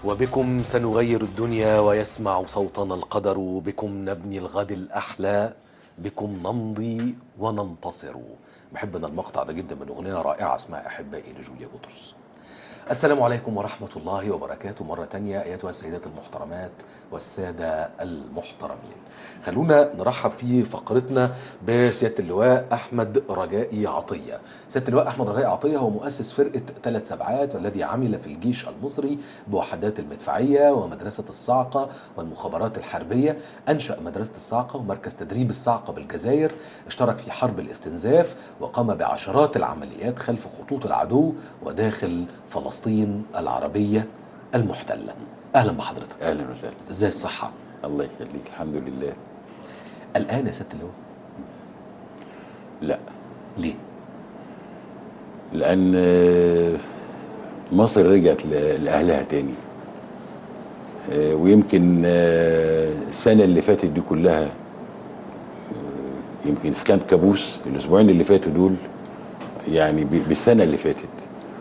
وبكم سنغير الدنيا ويسمع صوتنا القدر، بكم نبني الغد الأحلى، بكم نمضي وننتصر. بحب أنا المقطع ده جدا من أغنية رائعة اسمها أحبائي لجوليا بطرس. السلام عليكم ورحمة الله وبركاته مرة تانية أيتها السيدات المحترمات والسادة المحترمين. خلونا نرحب في فقرتنا بسيادة اللواء أحمد رجائي عطية. سيادة اللواء أحمد رجائي عطية هو مؤسس فرقة 3 سبعات، والذي عمل في الجيش المصري بوحدات المدفعية ومدرسة الصاعقة والمخابرات الحربية. أنشأ مدرسة الصاعقة ومركز تدريب الصاعقة بالجزائر، اشترك في حرب الاستنزاف وقام بعشرات العمليات خلف خطوط العدو وداخل فلسطين العربية المحتلة. أهلا بحضرتك. اهلا وسهلا. ازاي الصحة؟ الله يخليك، الحمد لله. الآن يا سيادة اللواء؟ لا، ليه؟ لان مصر رجعت لاهلها تاني. ويمكن السنه اللي فاتت دي كلها يمكن كانت كابوس. الاسبوعين اللي فاتوا دول يعني بالسنه اللي فاتت،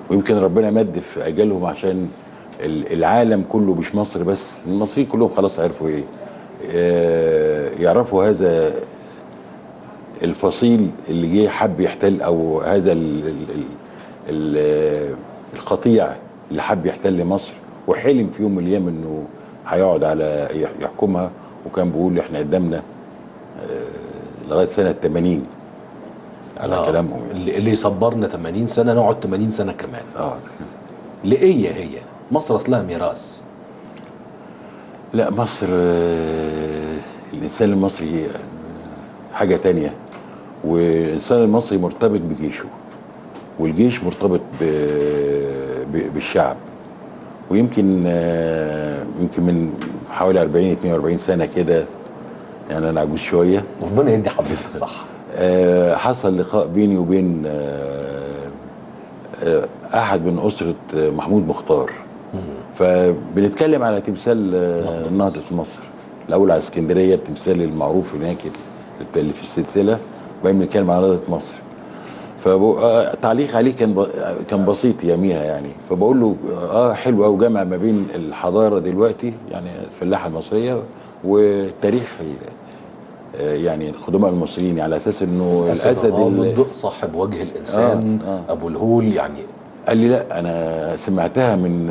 ويمكن ربنا مد في اجلهم عشان العالم كله مش مصر بس، المصريين كلهم خلاص عرفوا ايه، يعرفوا هذا الفصيل اللي جه حب يحتل، او هذا القطيع اللي حب يحتل مصر وحلم في يوم من الايام انه هيقعد على يحكمها، وكان بيقول احنا قدامنا لغايه سنه 80 على كلامهم يعني. اللي يصبرنا 80 سنة نقعد 80 سنة كمان. لإيه هي؟ مصر أصلها ميراث. لا، مصر الانسان المصري حاجه تانية، والانسان المصري مرتبط بجيشه، والجيش مرتبط بالشعب. ويمكن من حوالي 42 سنه كده، يعني انا عجوز شويه، ربنا يدي حضرتك الصحة. حصل لقاء بيني وبين احد من اسره محمود مختار، فبنتكلم على تمثال نهضه مصر الاول على اسكندريه، التمثال المعروف هناك اللي في السلسله، وبعدين بنتكلم على نهضه مصر. فتعليق عليه كان بسيط يوميها يعني. فبقول له حلو قوي جمع ما بين الحضاره دلوقتي يعني الفلاحه المصريه وتاريخ يعني القدماء المصريين، على اساس انه الاسد صاحب وجه الانسان. ابو الهول يعني. قال لي لا، انا سمعتها من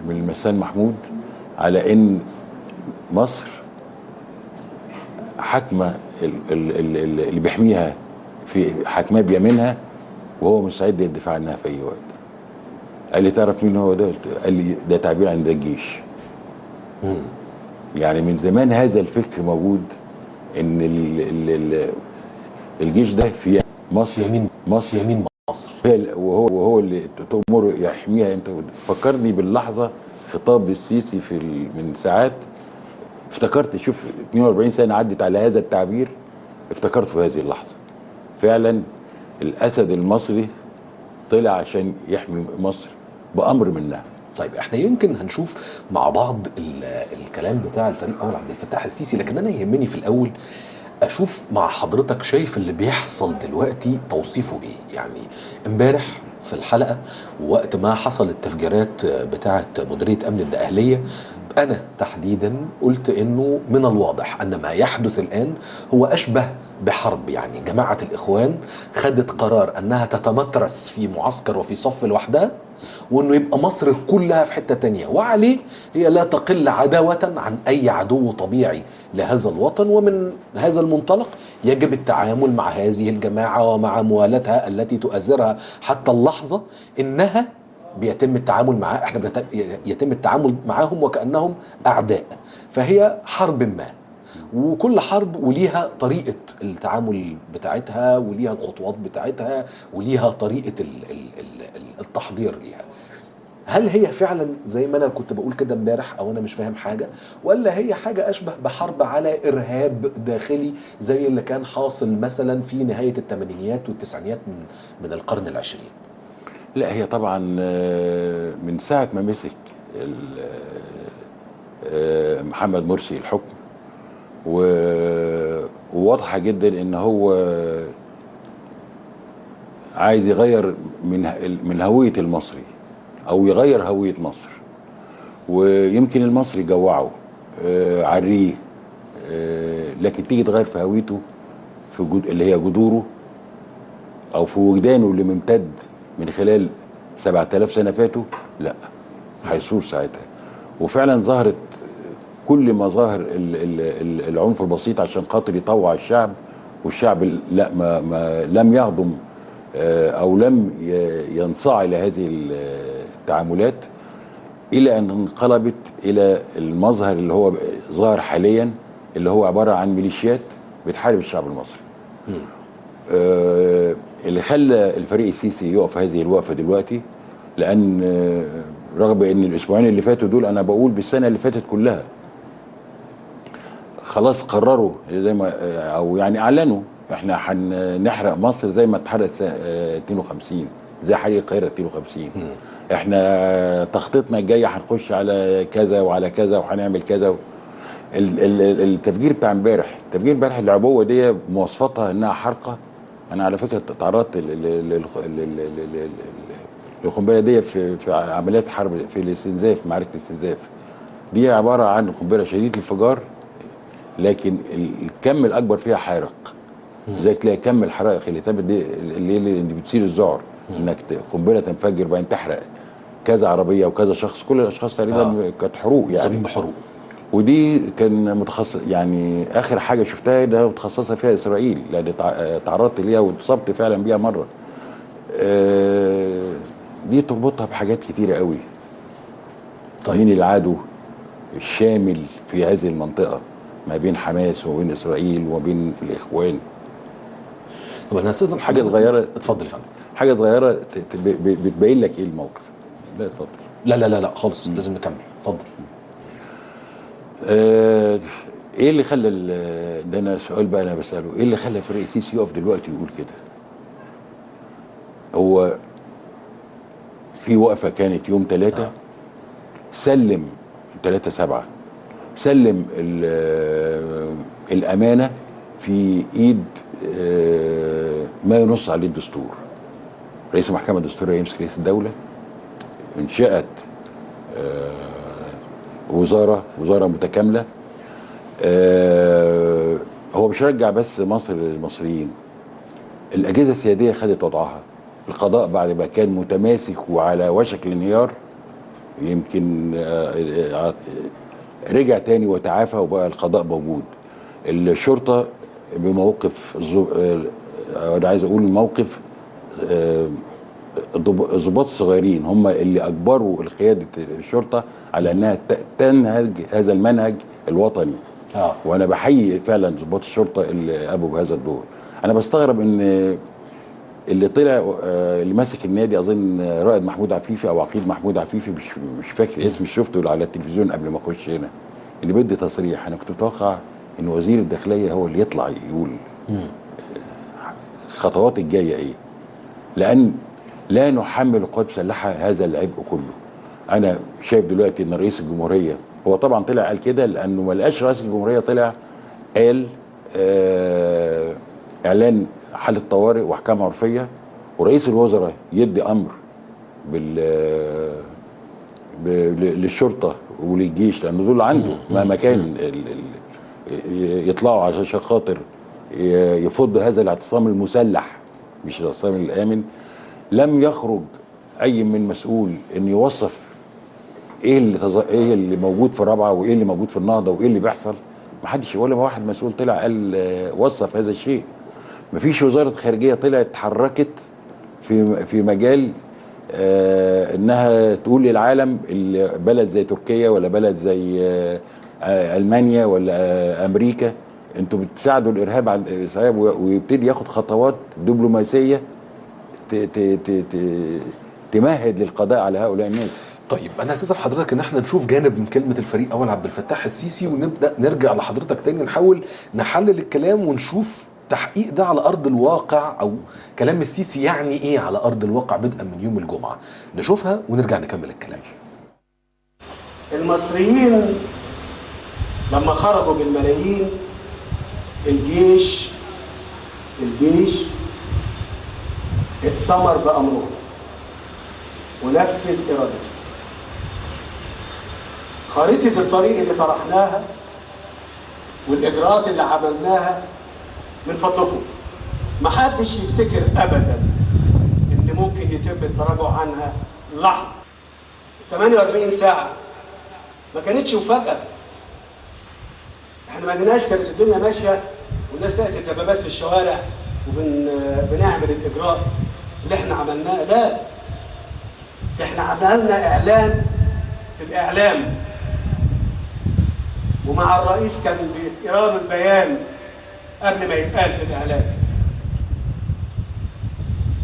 المثال محمود على ان مصر حاكمه اللي بيحميها في حاكماه بيمينها، وهو مستعد للدفاع عنها في اي وقت. قال لي تعرف مين هو ده؟ قال لي ده تعبير عن ده الجيش. يعني من زمان هذا الفكر موجود، ان الجيش ده في مصر، يمين مصر وهو اللي تأمره يحميها. انت فكرني باللحظه خطاب السيسي من ساعات، افتكرت شوف 42 سنه عدت على هذا التعبير، افتكرت في هذه اللحظه فعلا الاسد المصري طلع عشان يحمي مصر بامر منها. طيب احنا يمكن هنشوف مع بعض الكلام بتاع الفريق اول عبد الفتاح السيسي، لكن انا يهمني في الاول اشوف مع حضرتك شايف اللي بيحصل دلوقتي توصيفه ايه. يعني امبارح في الحلقه وقت ما حصل التفجيرات بتاعه مديريه امن الدقهليه، انا تحديدا قلت انه من الواضح ان ما يحدث الان هو اشبه بحرب. يعني جماعه الاخوان خدت قرار انها تتمترس في معسكر وفي صف لوحدها، وانه يبقى مصر كلها في حتة تانية، وعليه هي لا تقل عداوة عن اي عدو طبيعي لهذا الوطن. ومن هذا المنطلق يجب التعامل مع هذه الجماعة ومع موالاتها التي تؤثرها حتى اللحظة انها بيتم التعامل معها، احنا يتم التعامل معاهم وكأنهم اعداء. فهي حرب ما، وكل حرب وليها طريقة التعامل بتاعتها، وليها الخطوات بتاعتها، وليها طريقة التحضير ليها. هل هي فعلا زي ما انا كنت بقول كده امبارح، او انا مش فاهم حاجة، ولا هي حاجة اشبه بحرب على ارهاب داخلي زي اللي كان حاصل مثلا في نهاية الثمانينيات والتسعينيات من القرن العشرين؟ لا، هي طبعا من ساعة ما مسك محمد مرسي الحكم، وواضحة جدا ان هو عايز يغير من هوية المصري، او يغير هوية مصر. ويمكن المصري جوعه عريه، لكن تيجي تغير في هويته، في اللي هي جذوره او في وجدانه اللي ممتد من خلال 7000 سنه فاتوا، لا، هيثور ساعتها. وفعلا ظهرت كل مظاهر العنف البسيط عشان خاطر يطوع الشعب، والشعب لا ما لم يهضم او لم ينصاع الى هذه التعاملات، الى ان انقلبت الى المظهر اللي هو ظاهر حاليا، اللي هو عباره عن ميليشيات بتحارب الشعب المصري. اللي خلى الفريق السيسي يقف هذه الوقفه دلوقتي، لان رغم ان الاسبوعين اللي فاتوا دول، انا بقول بالسنه اللي فاتت كلها، خلاص قرروا زي ما او يعني اعلنوا احنا هنحرق مصر زي ما اتحرقت 52، زي حريق القاهره 52. احنا تخطيطنا الجاي هنخش على كذا وعلى كذا وهنعمل كذا. التفجير بتاع امبارح، تفجير امبارح العبوه دي مواصفاتها انها حرقه. انا على فكره تعرضت للقنبله دي في عمليات حرب في الاستنزاف، معركه الاستنزاف. دي عباره عن قنبله شديده الانفجار، لكن الكم الاكبر فيها حارق. زي تلاقي كم الحرائق اللي تمت دي اللي بتثير الذعر، انك قنبله تنفجر بعدين تحرق كذا عربيه وكذا شخص، كل الاشخاص تقريبا كانت حروق يعني، مصابين بحروق. ودي كان متخصص يعني، اخر حاجه شفتها ده متخصصه فيها اسرائيل، لان تعرضت ليها واتصبت فعلا بيها مره. دي تربطها بحاجات كتيره قوي. طيب. مين العدو الشامل في هذه المنطقه ما بين حماس وما بين اسرائيل وما بين الاخوان؟ طب انا استاذن حاجه صغيره، اتفضل يا فندم. حاجه صغيره بتبين لك ايه الموقف. لا اتفضل. لا خالص، لازم نكمل، اتفضل. ايه اللي خلى ده انا سؤال بقى انا بساله، ايه اللي خلى فريق السيسي يقف دلوقتي ويقول كده؟ هو في وقفه كانت يوم 3 سلم 3/7 سلم الامانه في ايد ما ينص عليه الدستور. رئيس المحكمه الدستوريه يمسك رئيس الدوله، انشأت وزاره متكامله. هو مش رجع بس مصر للمصريين، الاجهزه السياديه خدت وضعها. القضاء بعد ما كان متماسك وعلى وشك الانهيار، يمكن رجع تاني وتعافى وبقى القضاء موجود. الشرطه بموقف انا عايز اقول موقف الضباط الصغيرين هم اللي اجبروا قياده الشرطه على انها تنهج هذا المنهج الوطني. وانا بحيي فعلا ضباط الشرطه اللي قاموا بهذا الدور. انا بستغرب ان اللي طلع اللي ماسك النادي، اظن رائد محمود عفيفي او عقيد محمود عفيفي، مش فاكر اسم، شفته على التلفزيون قبل ما اخش هنا، اللي بدي تصريح. انا كنت متوقع ان وزير الداخليه هو اللي يطلع يقول الخطوات الجايه ايه، لان لا نحمل القوات المسلحه هذا العبء كله. انا شايف دلوقتي ان رئيس الجمهوريه هو طبعا طلع قال كده لانه ما لقاش رئيس الجمهوريه طلع قال اعلان حاله طوارئ واحكام عرفيه، ورئيس الوزراء يدي امر للشرطه وللجيش، لان دول عنده مهما كان يطلعوا عشان خاطر يفض هذا الاعتصام المسلح مش الاعتصام الامن. لم يخرج اي من مسؤول ان يوصف ايه اللي موجود في رابعه وايه اللي موجود في النهضه وايه اللي بيحصل. ما حدش ولا واحد مسؤول طلع قال وصف هذا الشيء. ما فيش وزاره خارجيه طلعت اتحركت في مجال انها تقول للعالم، بلد زي تركيا ولا بلد زي المانيا ولا امريكا انتوا بتساعدوا الارهاب على الارهاب، ويبتدي ياخد خطوات دبلوماسيه تمهد للقضاء على هؤلاء الناس. طيب انا استاذن حضرتك ان احنا نشوف جانب من كلمه الفريق اول عبد الفتاح السيسي، ونبدا نرجع لحضرتك تاني نحاول نحلل الكلام ونشوف تحقيق ده على ارض الواقع، او كلام السيسي يعني ايه على ارض الواقع بدءا من يوم الجمعه. نشوفها ونرجع نكمل الكلام. المصريين لما خرجوا بالملايين، الجيش ائتمر بأمره ونفذ إرادته. خريطة الطريق اللي طرحناها والإجراءات اللي عملناها من فضلكم ما حدش يفتكر أبدا إن ممكن يتم التراجع عنها لحظة. 48 ساعة ما كانتش مفاجأة. احنا ما جيناش كانت الدنيا ماشية والناس لقت الدبابات في الشوارع وبنعمل الإجراء اللي احنا عملناه. لا، ده احنا عملنا إعلان في الإعلام، ومع الرئيس كان بيتقرا البيان قبل ما يتقال في الإعلام.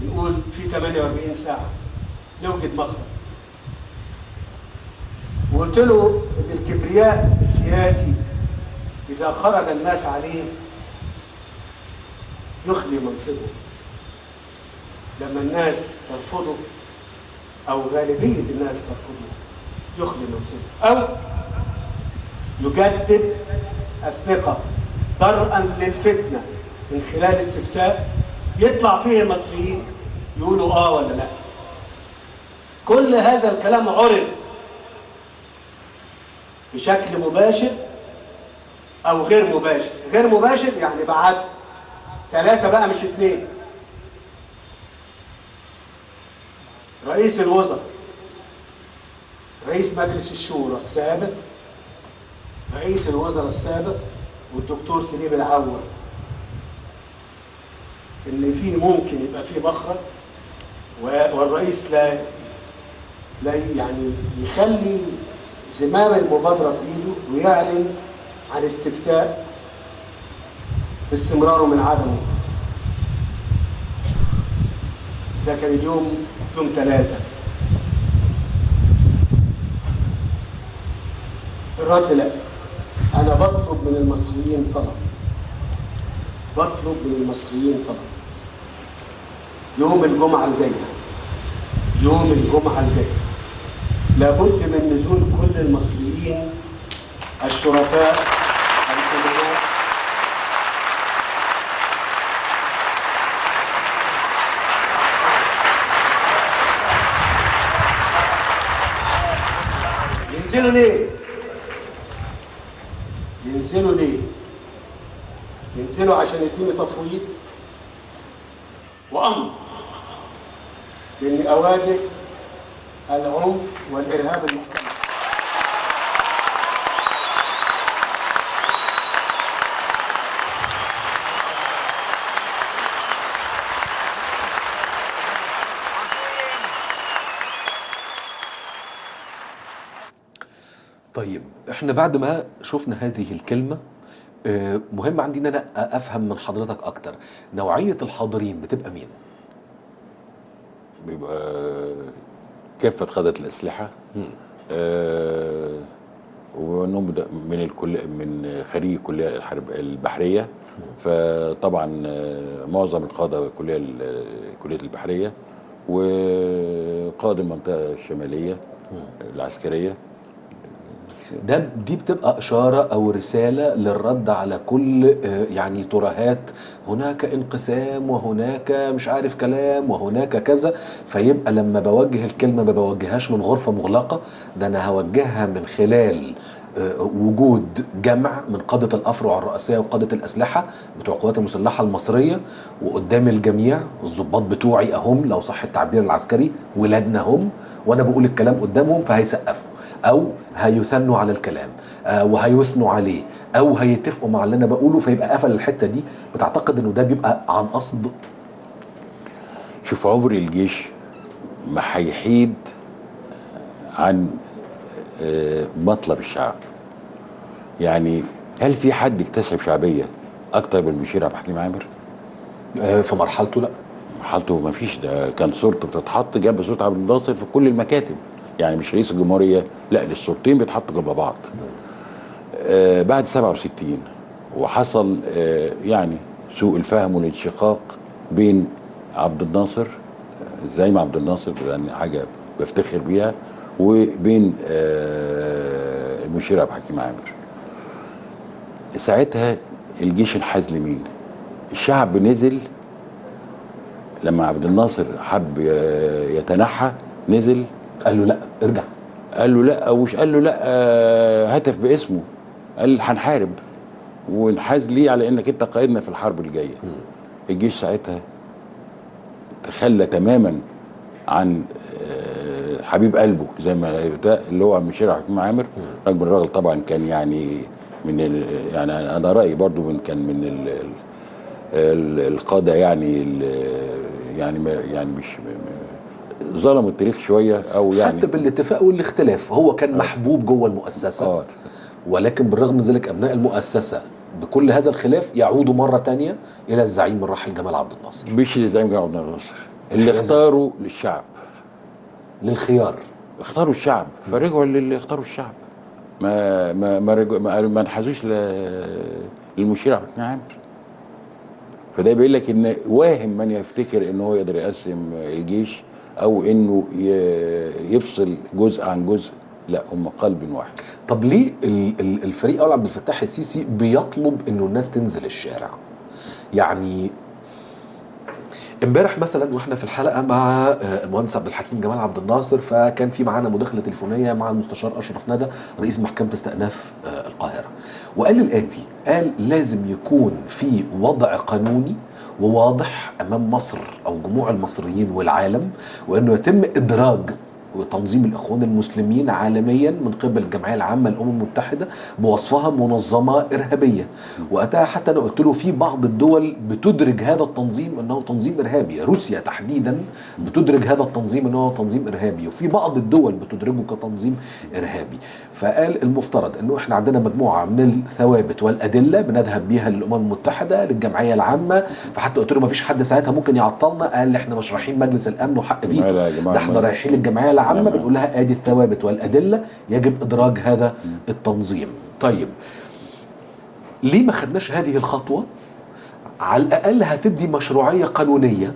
نقول في 48 ساعة نوجد مخرج. وقلت له ان الكبرياء السياسي اذا خرج الناس عليه يخلي منصبه. لما الناس ترفضه او غالبيه الناس ترفضه يخلي منصبه، او يجدد الثقه درءا للفتنه من خلال استفتاء يطلع فيه المصريين يقولوا اه ولا لا. كل هذا الكلام عرض بشكل مباشر او غير مباشر. غير مباشر يعني بعد 3 بقى مش 2. رئيس الوزراء، رئيس مجلس الشورى السابق، رئيس الوزراء السابق والدكتور سليم العوض، ان في ممكن يبقى في مخرج والرئيس لا يعني يخلي زمام المبادرة في ايده ويعلن عن استفتاء باستمراره من عدمه. ده كان اليوم يوم 3. الرد لا. انا بطلب من المصريين طلب، يوم الجمعة الجاية لابد من نزول كل المصريين الشرفاء الأمناء ينزلوا ليه؟ ينزلوا عشان يديني تفويض وأمر بإني أواجه العنف والإرهاب المحتمل. طيب احنا بعد ما شفنا هذه الكلمة مهم عندي ان انا افهم من حضرتك اكتر نوعية الحاضرين بتبقى مين؟ بيبقى كافة قادة الأسلحة، وانهم من خريج الكلية البحرية. فطبعا معظم القادة كلية البحرية وقادة المنطقة الشمالية العسكرية. دي بتبقى إشارة أو رسالة للرد على كل يعني ترهات، هناك انقسام وهناك مش عارف كلام وهناك كذا. فيبقى لما بوجه الكلمة ما بوجههاش من غرفة مغلقة، ده أنا هوجهها من خلال وجود جمع من قادة الأفرع الرئاسية وقادة الأسلحة بتوع القوات المسلحة المصرية، وقدام الجميع الضباط بتوعي أهم لو صح التعبير العسكري، ولادنا هم، وأنا بقول الكلام قدامهم فهيسقفوا أو هيثنوا على الكلام وهيثنوا عليه أو هيتفقوا مع اللي أنا بقوله، فيبقى قفل الحتة دي. بتعتقد إنه ده بيبقى عن قصد؟ شوف، عمر الجيش ما هيحيد عن مطلب الشعب. يعني هل في حد اكتسب شعبية أكتر من المشير عبد الحليم عامر؟ في مرحلته لا، مرحلته ما فيش. ده كان صورته بتتحط جنب صورة عبد الناصر في كل المكاتب، يعني مش رئيس الجمهورية، لا، الصورتين بيتحطوا جنب بعض. بعد 67 وحصل يعني سوء الفهم والانشقاق بين عبد الناصر، زعيم عبد الناصر، يعني حاجة بفتخر بيها، وبين المشير عبد الحليم عامر. ساعتها الجيش انحاز لمين؟ الشعب نزل لما عبد الناصر حب يتنحى، نزل قال له لا ارجع. قال له لا، ومش قال له لا هتف باسمه، قال هنحارب ونحاز ليه على انك انت قائدنا في الحرب الجايه. الجيش ساعتها تخلى تماما عن حبيب قلبه زي ما اللي هو عم شير حكيم عامر. رغم الراجل طبعا كان يعني يعني انا رايي برضو كان من القاده يعني يعني مش ظلموا التاريخ شويه او يعني حتى بالاتفاق والاختلاف هو كان محبوب جوه المؤسسه. ولكن بالرغم من ذلك ابناء المؤسسه بكل هذا الخلاف يعودوا مره تانية الى الزعيم الراحل جمال عبد الناصر. مش الزعيم جمال عبد الناصر اللي اختاروا للشعب، للخيار اختاروا الشعب، فرجعوا للي اختاروا الشعب، ما انحازوش للمشير عبد الناصر. فده بيقول لك ان واهم من يفتكر ان هو يقدر يقسم الجيش او انه يفصل جزء عن جزء. لا، هم قلب واحد. طب ليه الفريق اول عبد الفتاح السيسي بيطلب انه الناس تنزل الشارع؟ يعني امبارح مثلا واحنا في الحلقه مع المهندس عبد الحكيم جمال عبد الناصر، فكان في معانا مداخله تليفونيه مع المستشار اشرف ندى رئيس محكمه استئناف القاهره، وقال الاتي: قال لازم يكون في وضع قانوني وواضح امام مصر او جموع المصريين والعالم، وانه يتم ادراج وتنظيم الإخوان المسلمين عالميا من قبل الجمعية العامة للأمم المتحدة بوصفها منظمة إرهابية. وقتها حتى أنا قلت له في بعض الدول بتدرج هذا التنظيم أنه تنظيم إرهابي، روسيا تحديدا بتدرج هذا التنظيم أنه تنظيم إرهابي، وفي بعض الدول بتدرجه كتنظيم إرهابي. فقال المفترض أنه إحنا عندنا مجموعة من الثوابت والأدلة بنذهب بيها للأمم المتحدة للجمعية العامة. فحتى قلت له ما فيش حد ساعتها ممكن يعطلنا. قال احنا مش رايحين مجلس الأمن وحق فيتو، ده احنا رايحين للجمعية العامة بنقول لها ادي الثوابت والادله يجب ادراج هذا التنظيم. طيب ليه ما خدناش هذه الخطوه؟ على الاقل هتدي مشروعيه قانونيه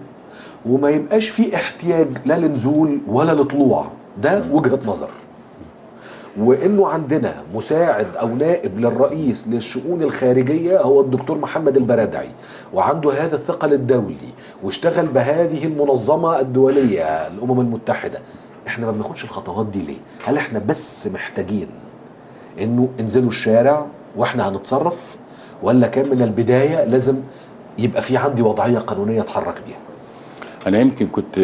وما يبقاش في احتياج لا لنزول ولا لطلوع. ده وجهه نظر. وانه عندنا مساعد او نائب للرئيس للشؤون الخارجيه هو الدكتور محمد البرادعي، وعنده هذا الثقل الدولي واشتغل بهذه المنظمه الدوليه الامم المتحده. احنا ما بناخدش الخطوات دي ليه؟ هل احنا بس محتاجين انه انزلوا الشارع واحنا هنتصرف، ولا كان من البدايه لازم يبقى في عندي وضعيه قانونيه اتحرك بيها؟ انا يمكن كنت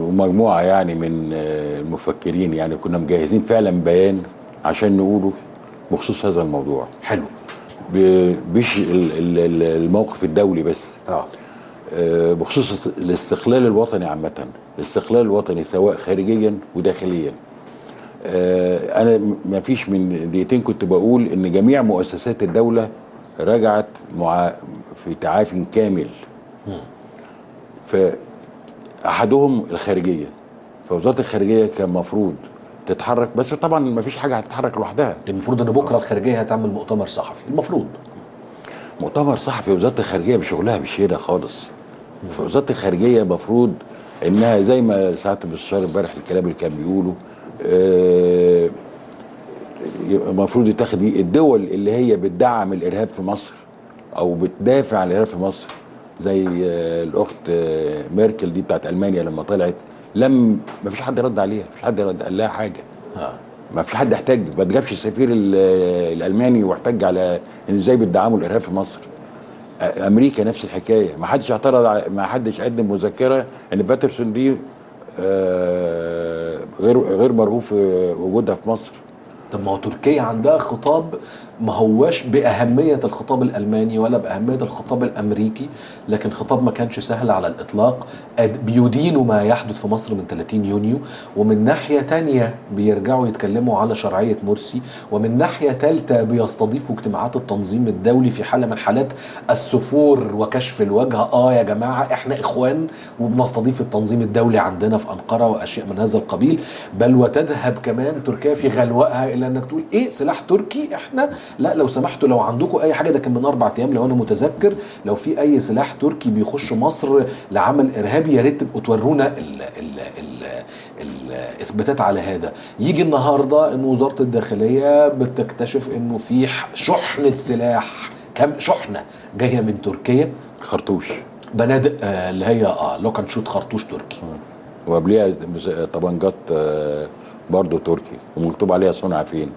ومجموعه يعني من المفكرين يعني كنا مجهزين فعلا بيان عشان نقوله بخصوص هذا الموضوع. حلو. مش الموقف الدولي بس، بخصوص الاستقلال الوطني عامه، الاستقلال الوطني سواء خارجيا وداخليا. انا ما فيش من دقيقتين كنت بقول ان جميع مؤسسات الدوله رجعت في تعافي كامل. فاحدهم الخارجيه، فوزاره الخارجيه كان المفروض تتحرك، بس طبعا ما فيش حاجه هتتحرك لوحدها. المفروض ان بكره الخارجيه هتعمل مؤتمر صحفي، المفروض مؤتمر صحفي. وزاره الخارجيه بشغلها مش هنا خالص. فوزاره الخارجيه المفروض انها زي ما ساعات المستشار امبارح الكلام اللي كان بيقوله، المفروض يتاخد بيه الدول اللي هي بتدعم الارهاب في مصر او بتدافع عن الارهاب في مصر، زي الاخت ميركل دي بتاعت المانيا لما طلعت، ما فيش حد رد عليها، ما فيش حد رد قال لها حاجه. ما فيش حد احتج، ما جابش السفير الالماني واحتج على ان ازاي بتدعموا الارهاب في مصر. امريكا نفس الحكايه، ما حدش اعترض، ما حدش قدم مذكره ان باترسون دي غير مرغوب في وجودها في مصر. طب ما هو تركيا عندها خطاب ما هواش بأهمية الخطاب الألماني ولا بأهمية الخطاب الأمريكي، لكن خطاب ما كانش سهل على الإطلاق، بيدينوا ما يحدث في مصر من 30 يونيو، ومن ناحية تانية بيرجعوا يتكلموا على شرعية مرسي، ومن ناحية تالتة بيستضيفوا اجتماعات التنظيم الدولي في حالة من حالات السفور وكشف الوجه. يا جماعة احنا إخوان وبنستضيف التنظيم الدولي عندنا في أنقرة وأشياء من هذا القبيل. بل وتذهب كمان تركيا في غلوائها إلى أنك تقول إيه سلاح تركي احنا لا لو سمحتوا لو عندكم اي حاجه، ده كان من 4 ايام لو انا متذكر، لو في اي سلاح تركي بيخش مصر لعمل ارهابي يا ريت تبقوا تورونا الاثباتات على هذا. يجي النهارده ان وزاره الداخليه بتكتشف انه في شحنه سلاح، كم شحنه جايه من تركيا، خرطوش بنادق اللي هي لوكان شوت خرطوش تركي، وقبليها طبنجات برضه تركي ومكتوب عليها صنع فين.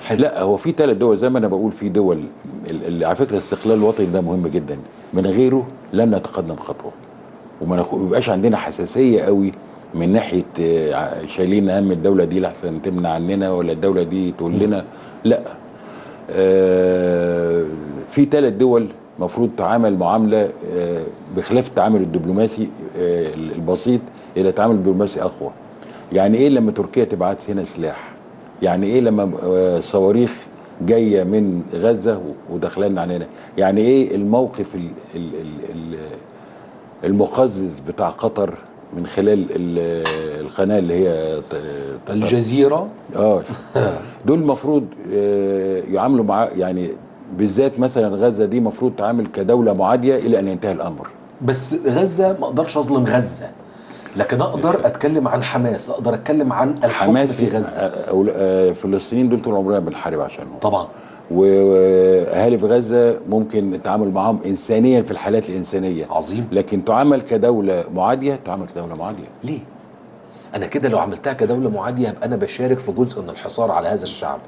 حلو. لا هو في 3 دول زي ما انا بقول، في دول اللي على فكره الاستقلال الوطني ده مهم جدا، من غيره لن نتقدم خطوه، وما يبقاش عندنا حساسيه قوي من ناحيه شايلين اهم الدوله دي لحسن تمنع عننا ولا الدوله دي تقول لنا لا. في 3 دول مفروض تعامل معامله بخلاف التعامل الدبلوماسي البسيط الى تعامل دبلوماسي اقوى. يعني ايه لما تركيا تبعت هنا سلاح؟ يعني ايه لما صواريخ جايه من غزه وداخلين علينا؟ يعني ايه الموقف المقزز بتاع قطر من خلال القناه اللي هي الجزيره؟ دول المفروض يعاملوا مع، يعني بالذات مثلا غزه دي المفروض تعامل كدوله معاديه الى ان ينتهي الامر. بس غزه ما اقدرش اظلم غزه، لكن اقدر اتكلم عن حماس، اقدر اتكلم عن الحكم في غزه. الفلسطينيين دول طول عمرنا بنحارب عشانهم طبعا، واهالي في غزه ممكن التعامل معاهم انسانيا في الحالات الانسانيه عظيم، لكن تعامل كدوله معاديه، تعامل كدوله معاديه ليه؟ انا كده لو عملتها كدوله معاديه هبقى انا بشارك في جزء من الحصار على هذا الشعب،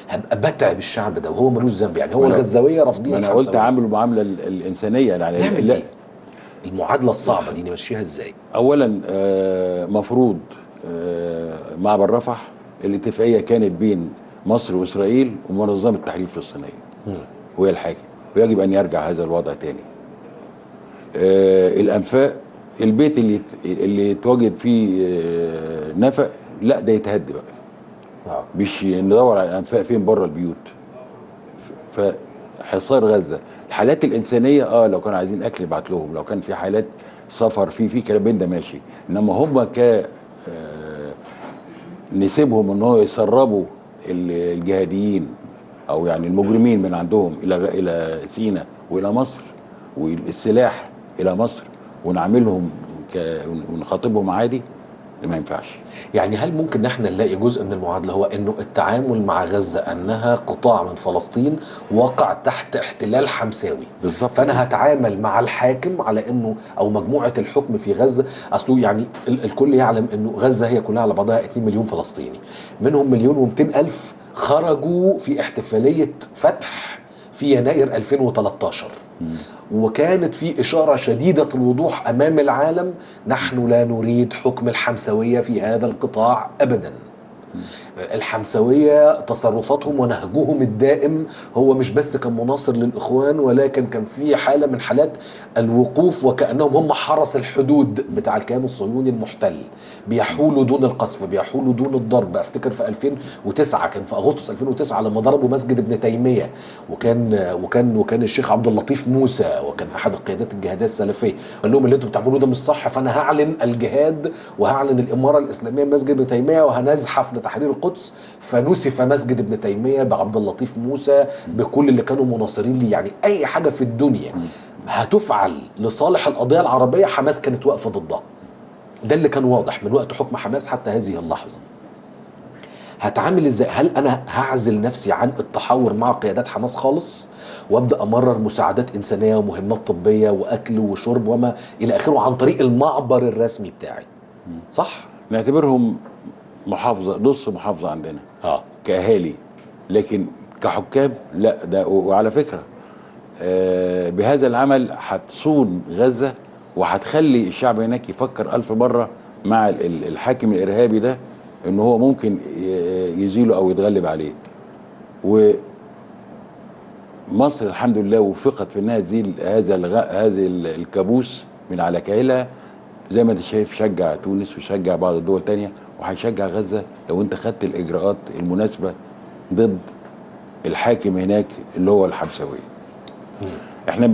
هبقى بتعب الشعب ده وهو ملوش ذنب. يعني هو الغزاويه رافضين. انا قلت عاملوا المعامله الانسانيه يعني. نعمل ايه؟ المعادله الصعبه دي نمشيها ازاي؟ اولا مفروض معبر رفح الاتفاقيه كانت بين مصر واسرائيل ومنظمه التحرير الفلسطينيه وهي الحاكم، ويجب ان يرجع هذا الوضع تاني. الانفاق، البيت اللي اتواجد فيه نفق، لا ده يتهد بقى. مش ندور على الانفاق فين بره البيوت. فحصار غزه، الحالات الانسانيه لو كانوا عايزين اكل يبعت لهم، لو كان في حالات سفر في كلام ده ماشي، انما هم نسيبهم ان هو يسربوا الجهاديين او يعني المجرمين من عندهم الى سيناء والى مصر، والسلاح الى مصر، ونعملهم ونخاطبهم عادي، ما ينفعش. يعني هل ممكن ان احنا نلاقي جزء من المعادله هو انه التعامل مع غزه انها قطاع من فلسطين واقع تحت احتلال حمساوي بالظبط، فانا هتعامل مع الحاكم على انه او مجموعه الحكم في غزه، اصله يعني الكل يعلم انه غزه هي كلها على بعضها 2 مليون فلسطيني، منهم 1,200,000 خرجوا في احتفاليه فتح في يناير 2013 وكانت في إشارة شديدة الوضوح أمام العالم: نحن لا نريد حكم الحمسوية في هذا القطاع أبدا. الحمسوية تصرفاتهم ونهجهم الدائم هو مش بس كان مناصر للإخوان، ولكن كان في حالة من حالات الوقوف وكأنهم هم حرس الحدود بتاع الكيان الصهيوني المحتل، بيحولوا دون القصف، بيحولوا دون الضرب. افتكر في 2009 كان في أغسطس 2009 لما ضربوا مسجد ابن تيمية، وكان الشيخ عبد اللطيف موسى وكان أحد القيادات الجهادية السلفية قال لهم اللي انتم بتعملوه ده مش صح، فأنا هعلن الجهاد وهعلن الإمارة الإسلامية مسجد ابن تيمية وهنزحف لتحرير القدس. فنسف مسجد ابن تيمية بعبد اللطيف موسى بكل اللي كانوا مناصرين ليه. يعني اي حاجة في الدنيا هتفعل لصالح القضية العربية حماس كانت واقفة ضدها. ده اللي كان واضح من وقت حكم حماس حتى هذه اللحظة. هتعامل ازاي؟ هل انا هعزل نفسي عن التحاور مع قيادات حماس خالص وابدا امرر مساعدات انسانية ومهمات طبية واكل وشرب وما الى اخره عن طريق المعبر الرسمي بتاعي؟ صح؟ نعتبرهم محافظه، نص محافظه عندنا كاهالي، لكن كحكام لا. ده وعلى فكره بهذا العمل هتصون غزه وهتخلي الشعب هناك يفكر 1000 مره مع الحاكم الارهابي ده ان هو ممكن يزيله او يتغلب عليه. ومصر الحمد لله وفقت في انها تزيل هذا الكابوس من على كاهلها، زي ما انت شايف شجع تونس وشجع بعض الدول الثانيه، وهيشجع غزه لو انت خدت الاجراءات المناسبه ضد الحاكم هناك اللي هو الحمساوي. احنا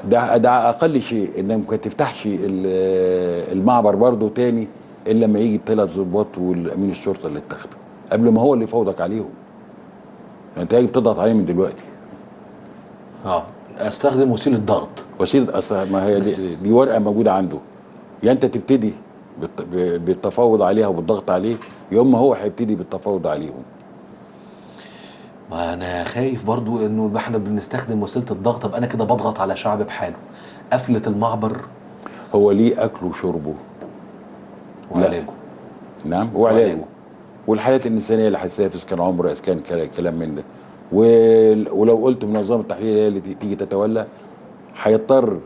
ده اقل شيء انك ما تفتحش المعبر برضه تاني الا لما يجي ال3 ضباط والامين الشرطه اللي اتخذوا قبل ما هو اللي يفوضك عليهم. انت هيجي بتضغط عليه من دلوقتي. استخدم وسيله ضغط. ما هي دي ورقه موجوده عنده، يا انت تبتدي بالتفاوض عليها وبالضغط عليه، يوم ما هو هيبتدي بالتفاوض عليهم. ما انا خايف برضو انه احنا بنستخدم وسيله الضغط، طب انا كده بضغط على شعب بحاله. قفله المعبر هو ليه اكله وشربه وعلاجه. نعم وعلاجه. والحالات الانسانيه اللي هتسافس كان عمر اسكان كلام من ده. ولو قلت منظمه التحرير هي اللي تيجي تتولى هيضطر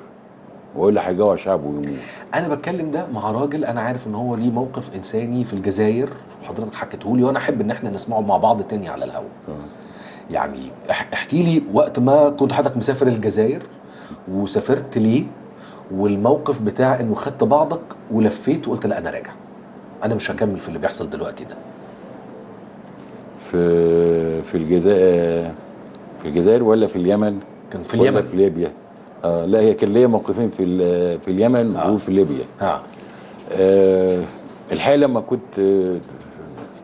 والا هيجوع شعبه ويموت. انا بتكلم ده مع راجل انا عارف ان هو ليه موقف انساني في الجزائر، حضرتك حكيته لي وانا احب ان احنا نسمعه مع بعض تاني على الهواء. يعني احكي لي وقت ما كنت حضرتك مسافر الجزائر وسافرت ليه، والموقف بتاع انه خدت بعضك ولفيت وقلت لا انا راجع، انا مش هكمل في اللي بيحصل دلوقتي ده. في الجزائر، في الجزائر ولا في اليمن؟ كان في اليمن. ولا في ليبيا؟ لا هي كان ليا موقفين في اليمن وفي ليبيا. الحقيقه لما كنت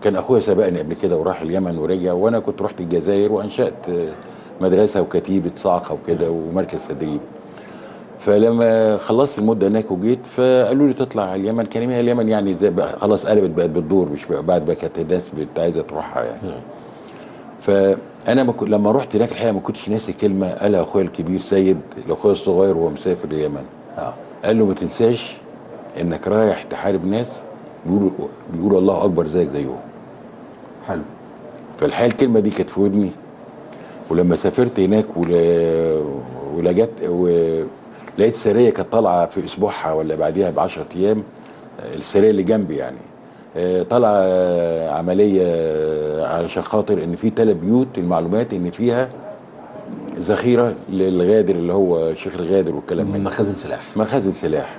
كان اخويا سبقني قبل كده وراح اليمن ورجع، وانا كنت رحت الجزائر وانشات مدرسه وكتيبه صاعقه وكده ومركز تدريب. فلما خلصت المده هناك وجيت فقالوا لي تطلع اليمن. كان اليمن يعني زي خلاص قلبت بقت بالدور، مش بعد بقى كانت الناس عايزه تروحها يعني. فانا لما رحت هناك الحقيقه ما كنتش ناسي كلمه قالها اخويا الكبير سيد لاخويا الصغير وهو مسافر اليمن. قال له ما تنساش انك رايح تحارب ناس بيقولوا الله اكبر زيك زيهم. حلو. فالحقيقه الكلمه دي كانت في ودني. ولما سافرت هناك لقيت سريه كانت طالعه في اسبوعها ولا بعديها ب 10 ايام، السريه اللي جنبي يعني طالعه عمليه علشان خاطر ان في 3 بيوت المعلومات ان فيها ذخيره للغادر اللي هو شيخ الغادر والكلام من مخازن سلاح.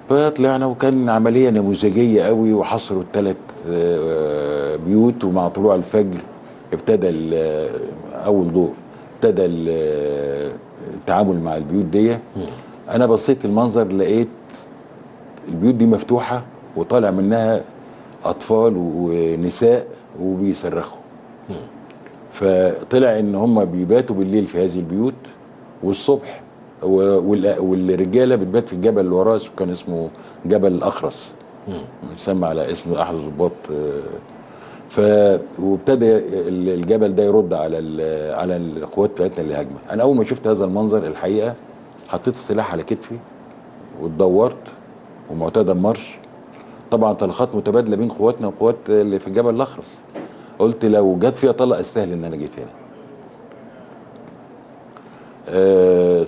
فطلعنا وكان عمليه نموذجيه قوي وحصروا ال3 بيوت، ومع طلوع الفجر ابتدى اول ضوء ابتدى التعامل مع البيوت دي. انا بصيت المنظر لقيت البيوت دي مفتوحه وطالع منها اطفال ونساء وبيصرخوا. فطلع ان هم بيباتوا بالليل في هذه البيوت، والصبح والرجاله بتبات في الجبل اللي وراه كان اسمه جبل الاخرس، مسمى على اسم احد الضباط. وابتدى الجبل ده يرد على القوات بتاعتنا اللي هاجمه. انا اول ما شفت هذا المنظر الحقيقه حطيت السلاح على كتفي واتدورت ومعتدى مارش. طبعا طلقات متبادله بين قواتنا وقوات اللي في الجبل الاخرس. قلت لو جت فيها طلقه استاهل ان انا جيت هنا.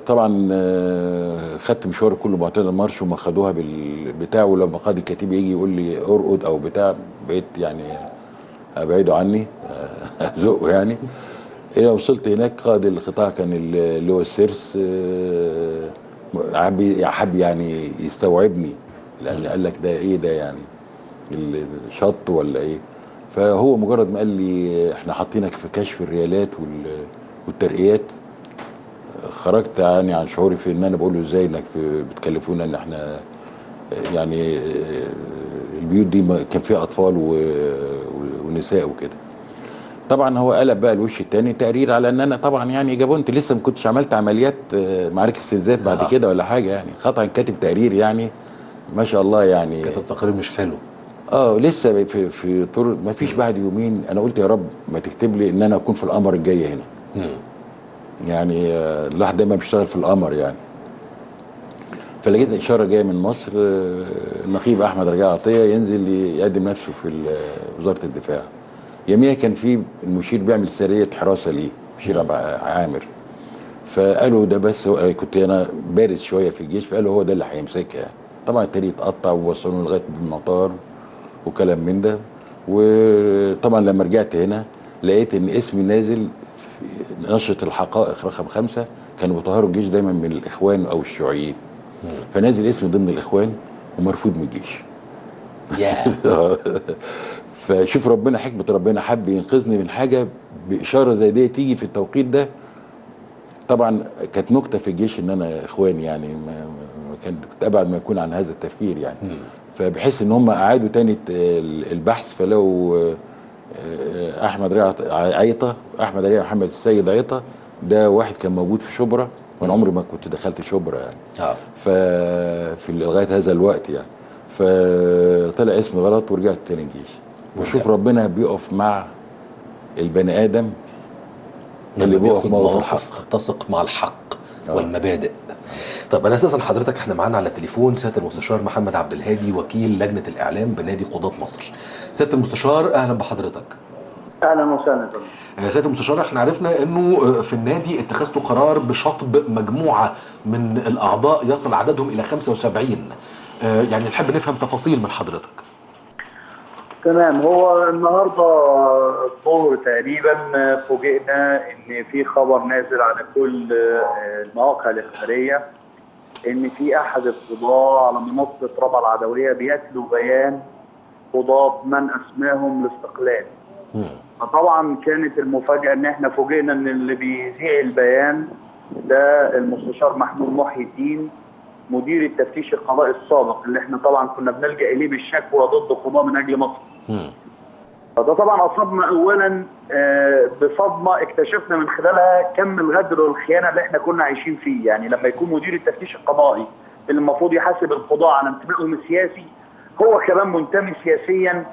طبعا خدت مشوار كله معتدى مارش وما خدوها بالبتاع، ولما قائد الكتيبه يجي يقول لي ارقد او بتاع بقيت يعني ابعده عني ازقه يعني. الى وصلت هناك قائد القطاع كان اللي هو السيرس حب يعني يستوعبني، لان قال لك ده ايه ده يعني الشط ولا ايه. فهو مجرد ما قال لي احنا حاطينك في كشف الريالات والترقيات، خرجت يعني عن شعوري في ان انا بقول له ازاي انك بتكلفونا ان احنا يعني البيوت دي كان فيها اطفال ونساء وكده. طبعا هو قلب بقى الوش الثاني تقرير على ان انا طبعا يعني جابونت لسه ما كنتش عملت عمليات معارك استنزاف بعد كده ولا حاجه يعني. خطأ كاتب تقرير يعني ما شاء الله يعني كاتب تقرير مش حلو. لسه في طور ما فيش بعد يومين انا قلت يا رب ما تكتب لي ان انا اكون في القمر الجاي هنا. يعني الواحد دايما بيشتغل في القمر يعني. فلقيت اشاره جايه من مصر، النقيب احمد رجاء عطيه ينزل يقدم نفسه في وزاره الدفاع. يوميها كان في المشير بيعمل سريه حراسه ليه، مشير عامر. فقالوا ده بس كنت انا بارز شويه في الجيش، فقالوا هو ده اللي هيمسكها يعني. طبعا التاني اتقطع ووصلوه لغايه المطار وكلام من ده. وطبعا لما رجعت هنا لقيت ان اسمي نازل في نشره الحقائق رقم 5، كانوا بيطهروا الجيش دايما من الاخوان او الشيوعيين. فنازل اسمي ضمن الاخوان ومرفوض من الجيش. فشوف ربنا حكمه ربنا حب ينقذني من حاجه باشاره زي دي تيجي في التوقيت ده. طبعا كانت نكته في الجيش ان انا اخوان يعني كنت ابعد ما يكون عن هذا التفكير يعني. فبحس ان هم اعادوا تاني البحث، فلو احمد ريع عيطه، احمد ريع محمد السيد عيطه ده واحد كان موجود في شبرا وانا عمري ما كنت دخلت شبرا يعني. ففي لغايه هذا الوقت يعني فطلع اسمي غلط ورجعت تاني الجيش. وشوف ربنا بيقف مع البني ادم اللي بيقف موقف الحق، تثق مع الحق والمبادئ. طب انا اساسا حضرتك احنا معانا على التليفون سياده المستشار محمد عبد الهادي وكيل لجنه الاعلام بنادي قضاة مصر. سياده المستشار اهلا بحضرتك. اهلا وسهلا. سياده المستشار احنا عرفنا انه في النادي اتخذتوا قرار بشطب مجموعه من الاعضاء يصل عددهم الى 75. يعني نحب نفهم تفاصيل من حضرتك. تمام. هو النهارده الظهر تقريبا فوجئنا ان في خبر نازل على كل المواقع الاخباريه ان في احد القضاه على منصه رابعه العدويه بيتلو بيان قضاه من اسماهم الاستقلال. فطبعا كانت المفاجاه ان احنا فوجئنا ان اللي بيذيع البيان ده المستشار محمود محي الدين مدير التفتيش القضائي السابق اللي احنا طبعا كنا بنلجا اليه بالشكوى ضد قضاه من اجل مصر. فده طبعا اصابنا اولا بصدمه اكتشفنا من خلالها كم الغدر والخيانه اللي احنا كنا عايشين فيه. يعني لما يكون مدير التفتيش القضائي اللي المفروض يحاسب القضاه على انتمائهم السياسي هو كمان منتمي سياسيا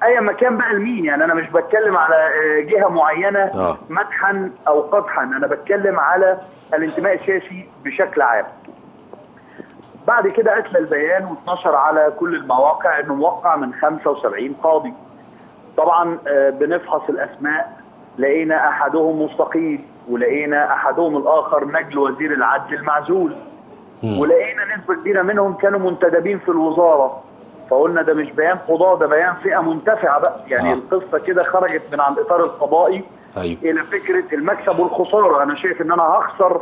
اي مكان بقى لمين. يعني انا مش بتكلم على جهه معينه مدحا او قدحا، انا بتكلم على الانتماء السياسي بشكل عام. بعد كده اتلى البيان واتنشر على كل المواقع انه موقع من 75 قاضي. طبعا بنفحص الاسماء لقينا احدهم مستقيل ولقينا احدهم الاخر نجل وزير العدل المعزول ولقينا نسبه كبيره منهم كانوا منتدبين في الوزاره. فقلنا ده مش بيان قضاه، ده بيان فئه منتفعه بقى. يعني القصه كده خرجت من عن الاطار القضائي الى فكره المكسب والخساره. انا شايف ان انا هخسر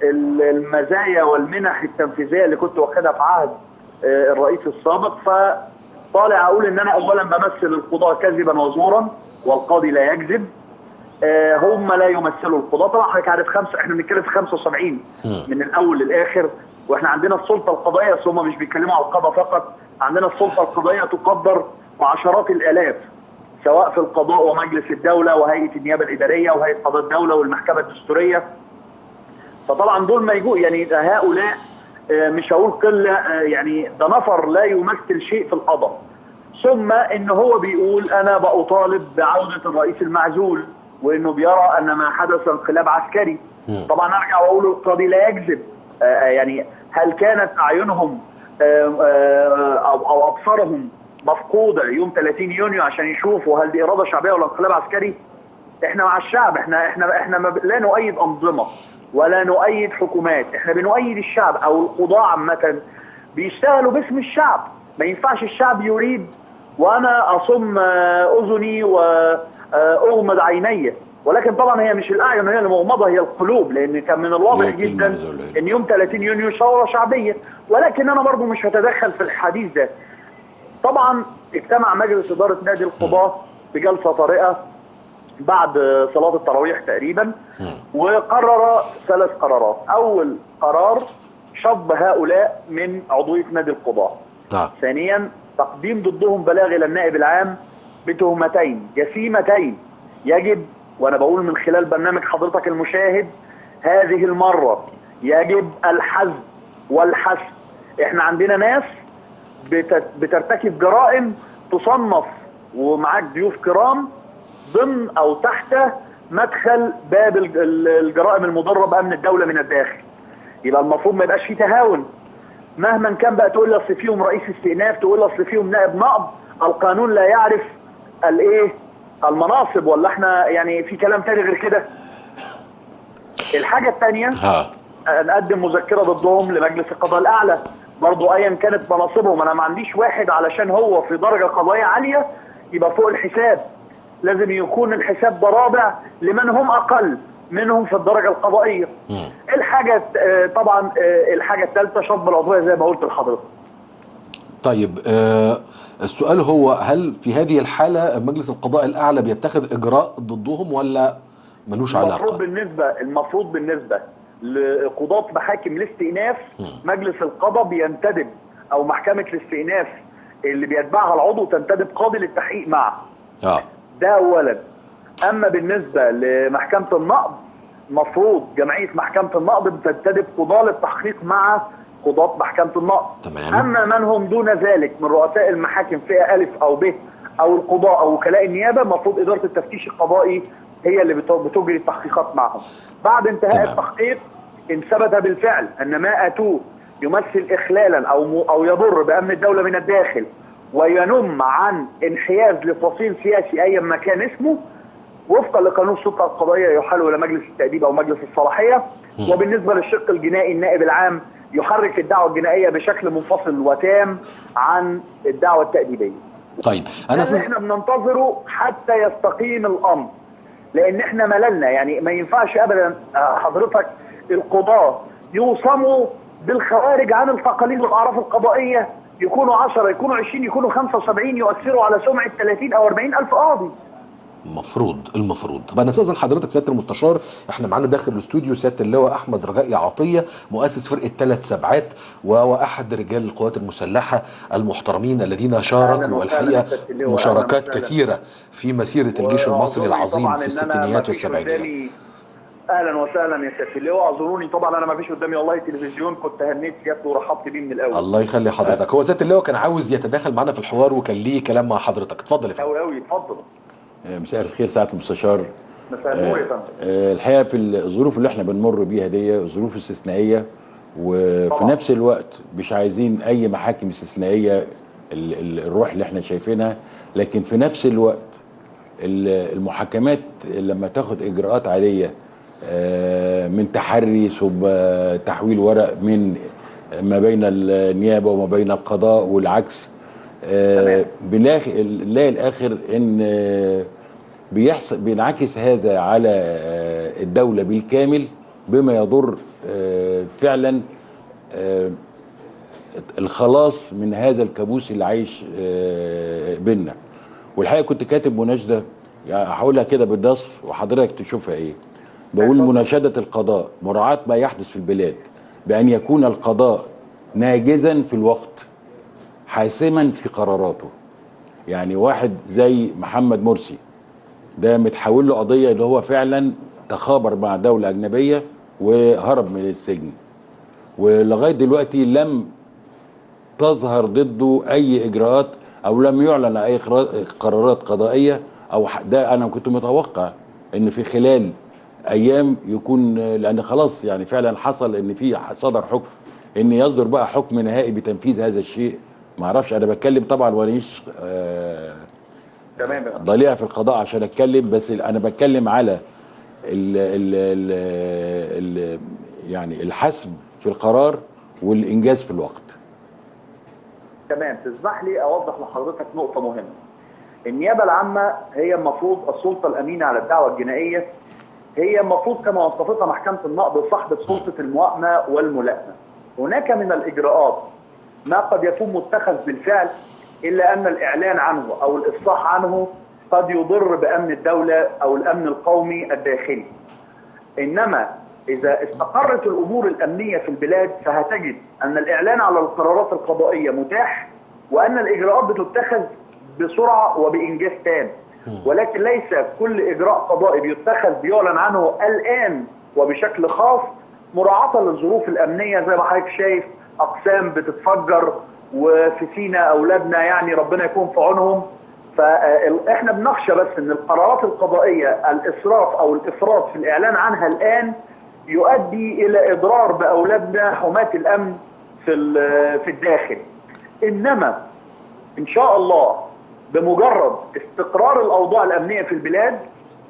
المزايا والمنح التنفيذيه اللي كنت واخدها في عهد الرئيس السابق. فطالع اقول ان انا اولا بمثل القضاء كذبا وزورا والقاضي لا يكذب. هم لا يمثلوا القضاء. طبعا حضرتك عارف احنا بنتكلم في 75 من الاول للاخر، واحنا عندنا السلطه القضائيه بس هم مش بيتكلموا على القضاء فقط. عندنا السلطه القضائيه تقدر بعشرات الالاف سواء في القضاء ومجلس الدوله وهيئه النيابه الاداريه وهيئه قضاء الدوله والمحكمه الدستوريه. فطبعا دول ما يجوا يعني هؤلاء مش هقول قله، يعني ده نفر لا يمثل شيء في القضاء. ثم ان هو بيقول انا بطالب بعوده الرئيس المعزول وانه بيرى ان ما حدث انقلاب عسكري. طبعا ارجع واقول القاضي لا يكذب. يعني هل كانت اعينهم او ابصارهم مفقوده يوم 30 يونيو عشان يشوفوا هل دي اراده شعبيه ولا انقلاب عسكري؟ احنا مع الشعب. احنا لا نؤيد انظمه ولا نؤيد حكومات، احنا بنؤيد الشعب او القضاة عامة بيشتغلوا باسم الشعب. ما ينفعش الشعب يريد وانا اصم اذني واغمض عيني، ولكن طبعا هي مش الاعين هي اللي مغمضه، هي القلوب، لان كان من الواضح جدا ان يوم 30 يونيو ثوره شعبيه. ولكن انا برضو مش هتدخل في الحديث ده. طبعا اجتمع مجلس اداره نادي القضاة بجلسه طارئه بعد صلاة التراويح تقريبا وقرر 3 قرارات. أول قرار شطب هؤلاء من عضوية نادي القضاة. ثانيا تقديم ضدهم بلاغ إلى النائب العام بتهمتين جسيمتين يجب، وأنا بقول من خلال برنامج حضرتك المشاهد، هذه المرة يجب الحزم والحسم. احنا عندنا ناس بترتكب جرائم تصنف ومعاك ضيوف كرام ضمن او تحت مدخل باب الجرائم المضره بامن الدوله من الداخل. يبقى المفروض ما يبقاش فيه تهاون مهما كان بقى. تقول لي اصل فيهم رئيس استئناف، تقول لي اصل فيهم نائب نقض، القانون لا يعرف الايه المناصب، ولا احنا يعني في كلام تاني غير كده؟ الحاجه الثانيه نقدم مذكره ضدهم لمجلس القضاء الاعلى برضو ايا كانت مناصبهم. انا ما عنديش واحد علشان هو في درجه قضائيه عاليه يبقى فوق الحساب، لازم يكون الحساب ضرابع لمن هم اقل منهم في الدرجه القضائيه. الحاجه طبعا الحاجه الثالثه شطب العضويه زي ما قلت لحضرتك. طيب السؤال هو هل في هذه الحاله مجلس القضاء الاعلى بيتخذ اجراء ضدهم ولا ملوش علاقه؟ المفروض بالنسبه لقضاة محاكم الاستئناف مجلس القضاء بينتدب او محكمه الاستئناف اللي بيتبعها العضو تنتدب قاضي للتحقيق معه. ده اولا. اما بالنسبه لمحكمه النقض مفروض جمعيه محكمه النقض بتنتدب قضاه للتحقيق مع قضاه محكمه النقض. اما من هم دون ذلك من رؤساء المحاكم فئه الف او ب او القضاء او وكلاء النيابه مفروض اداره التفتيش القضائي هي اللي بتجري التحقيقات معهم. بعد انتهاء التحقيق ان ثبت بالفعل ان ما اتوه يمثل اخلالا او يضر بامن الدوله من الداخل وينم عن انحياز لفصيل سياسي ايا ما كان اسمه، وفقا لقانون السلطه القضائيه يحال الى مجلس التاديب او مجلس الصلاحيه. وبالنسبه للشق الجنائي النائب العام يحرك الدعوه الجنائيه بشكل منفصل وتام عن الدعوه التاديبيه. طيب انا احنا بننتظره حتى يستقيم الامر، لان احنا مللنا. يعني ما ينفعش ابدا حضرتك القضاه يوصموا بالخوارج عن التقاليد والاعراف القضائيه، يكونوا 10 يكونوا 20 يكونوا 75 يؤثروا على سمعه 30 او 40 الف قاضي. المفروض طب انا استاذن حضرتك سياده المستشار، احنا معانا داخل الاستوديو سياده اللواء احمد رجائي عطيه، مؤسس فرقه 3 سبعات وهو احد رجال القوات المسلحه المحترمين الذين شاركوا والحقيقه مشاركات كثيره في مسيره الجيش المصري العظيم في الستينيات والسبعينيات. اهلا وسهلا يا سياده اللواء، اعذروني طبعا انا ما فيش قدامي والله تلفزيون، كنت هنيت سيادته ورحبت بيه من الاول. الله يخلي حضرتك. هو سياده اللواء كان عاوز يتداخل معنا في الحوار وكان ليه كلام مع حضرتك، اتفضل يا فندم. قوي اتفضل. مساء الخير سعاده المستشار. مساء النور يا فندم. الحقيقه في الظروف اللي احنا بنمر بيها دي ظروف استثنائيه، وفي طبعا نفس الوقت مش عايزين اي محاكم استثنائيه الروح اللي احنا شايفينها، لكن في نفس الوقت المحاكمات لما تاخد اجراءات عاديه من تحري ثم تحويل ورق من ما بين النيابه وما بين القضاء والعكس، بنلاقي الاخر ان بينعكس هذا على الدوله بالكامل بما يضر فعلا الخلاص من هذا الكابوس اللي عايش بينا. والحقيقه كنت كاتب مناشده يعني هقولها كده بالنص وحضرتك تشوفها ايه. بقول مناشده القضاء مراعاه ما يحدث في البلاد بان يكون القضاء ناجزا في الوقت حاسما في قراراته. يعني واحد زي محمد مرسي ده متحول له قضيه اللي هو فعلا تخابر مع دوله اجنبيه وهرب من السجن، ولغايه دلوقتي لم تظهر ضده اي اجراءات او لم يعلن اي قرارات قضائيه او ده. انا كنت متوقع ان في خلال ايام يكون، لان خلاص يعني فعلا حصل ان في صدر حكم ان يصدر بقى حكم نهائي بتنفيذ هذا الشيء. ما اعرفش، انا بتكلم طبعا وانيش ضليع في القضاء عشان اتكلم، بس انا بتكلم على ال يعني الحسم في القرار والانجاز في الوقت. تمام. تسمح لي اوضح لحضرتك نقطه مهمه. النيابه العامه هي المفروض السلطه الامينه على الدعوه الجنائيه، هي المفروض كما وصفتها محكمه النقض صاحبه سلطه الموائمه والملائمه. هناك من الاجراءات ما قد يكون متخذ بالفعل الا ان الاعلان عنه او الافصاح عنه قد يضر بامن الدوله او الامن القومي الداخلي. انما اذا استقرت الامور الامنيه في البلاد فهتجد ان الاعلان على القرارات القضائيه متاح، وان الاجراءات بتتخذ بسرعه وبانجاز تام. ولكن ليس كل اجراء قضائي بيتخذ بيعلن عنه الان وبشكل خاص مراعاه للظروف الامنيه. زي ما حضرتك شايف اقسام بتتفجر وفي سينا اولادنا يعني ربنا يكون في عونهم. فاحنا بنخشى بس ان القرارات القضائيه الاسراف او الافراط في الاعلان عنها الان يؤدي الى اضرار باولادنا حماة الامن في الداخل. انما ان شاء الله بمجرد استقرار الاوضاع الامنيه في البلاد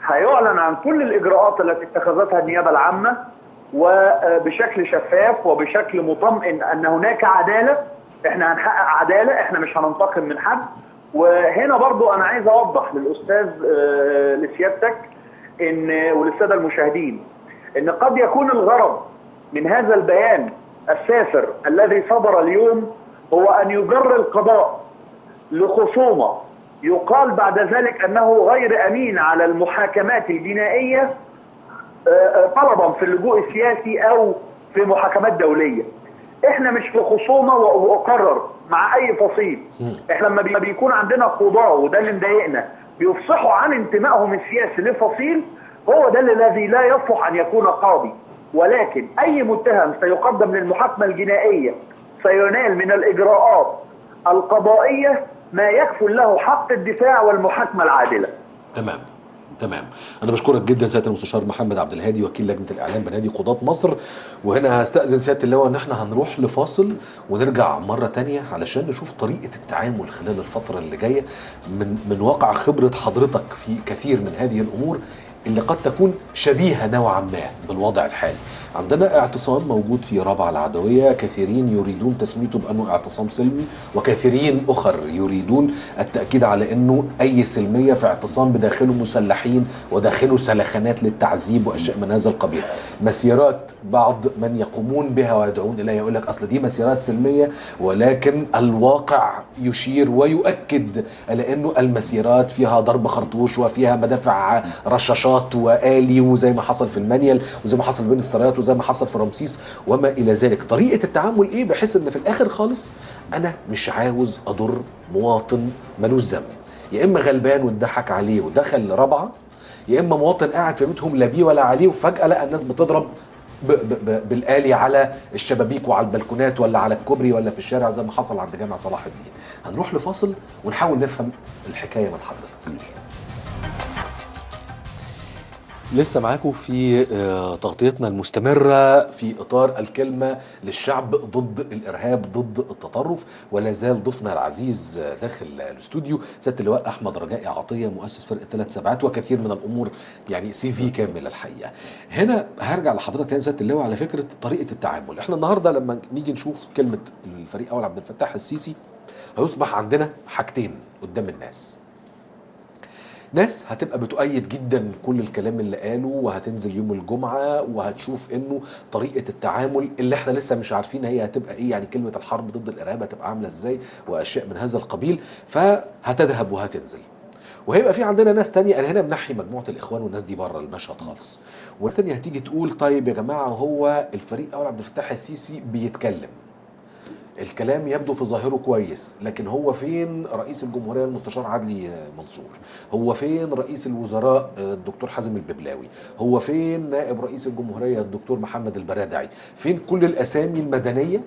هيعلن عن كل الاجراءات التي اتخذتها النيابه العامه وبشكل شفاف وبشكل مطمئن ان هناك عداله. احنا هنحقق عداله، احنا مش هننتقم من حد. وهنا برضو انا عايز اوضح للاستاذ لسيادتك ان وللساده المشاهدين ان قد يكون الغرض من هذا البيان السافر الذي صدر اليوم هو ان يجر القضاء لخصومه يقال بعد ذلك انه غير امين على المحاكمات الجنائيه طلبا في اللجوء السياسي او في محاكمات دوليه. احنا مش في خصومه واقرر مع اي فصيل. احنا لما بيكون عندنا قضاه وده اللي مضايقنا بيفصحوا عن انتمائهم السياسي لفصيل، هو ده الذي لا يصلح ان يكون قاضي. ولكن اي متهم سيقدم للمحاكمه الجنائيه سينال من الاجراءات القضائيه ما يكفل له حق الدفاع والمحاكمه العادله. تمام. تمام. انا بشكرك جدا سياده المستشار محمد عبد الهادي وكيل لجنه الاعلام بنادي قضاة مصر. وهنا هستاذن سياده اللواء ان احنا هنروح لفاصل ونرجع مره تانية علشان نشوف طريقه التعامل خلال الفتره اللي جايه من واقع خبره حضرتك في كثير من هذه الامور اللي قد تكون شبيهه نوعا ما بالوضع الحالي. عندنا اعتصام موجود في رابعه العدويه، كثيرين يريدون تسميته بانه اعتصام سلمي، وكثيرين اخر يريدون التاكيد على انه اي سلميه في اعتصام بداخله مسلحين وداخله سلخانات للتعذيب واشياء من هذا القبيل. مسيرات بعض من يقومون بها ويدعون اليها يقول لك اصل دي مسيرات سلميه، ولكن الواقع يشير ويؤكد على انه المسيرات فيها ضرب خرطوش وفيها مدافع رشاشات وآلي، وزي ما حصل في المنيل وزي ما حصل بين السرايات وزي ما حصل في رمسيس وما الى ذلك. طريقه التعامل ايه بحيث ان في الاخر خالص انا مش عاوز اضر مواطن ملوش ذنب، يا اما غلبان واتضحك عليه ودخل رابعه، يا اما مواطن قاعد في بيتهم لا بيه ولا عليه وفجاه لقى الناس بتضرب بالآلي على الشبابيك وعلى البلكونات ولا على الكوبري ولا في الشارع زي ما حصل عند جامع صلاح الدين. هنروح لفاصل ونحاول نفهم الحكايه من حضرتك. لسه معاكم في تغطيتنا المستمرة في إطار الكلمة للشعب ضد الإرهاب ضد التطرف، ولا زال ضيفنا العزيز داخل الاستوديو سيادة اللواء أحمد رجائي عطية مؤسس فرقة 3 سبعات وكثير من الأمور، يعني سي في كامل الحقيقة. هنا هرجع لحضرتك تاني سيادة اللواء على فكرة طريقة التعامل. احنا النهاردة لما نيجي نشوف كلمة الفريق أول عبد الفتاح السيسي هيصبح عندنا حاجتين قدام الناس. ناس هتبقى بتؤيد جدا كل الكلام اللي قاله وهتنزل يوم الجمعة وهتشوف انه طريقة التعامل اللي احنا لسه مش عارفين هي هتبقى ايه، يعني كلمة الحرب ضد الارهاب هتبقى عاملة ازاي واشياء من هذا القبيل، فهتذهب وهتنزل. وهيبقى في عندنا ناس تانية، انا هنا بنحي مجموعة الاخوان والناس دي بره المشهد خالص، وناس تانية هتيجي تقول طيب يا جماعة هو الفريق اول عبد الفتاح السيسي بيتكلم، الكلام يبدو في ظاهره كويس، لكن هو فين رئيس الجمهورية المستشار عدلي منصور؟ هو فين رئيس الوزراء الدكتور حازم الببلاوي؟ هو فين نائب رئيس الجمهورية الدكتور محمد البرادعي؟ فين كل الأسامي المدنية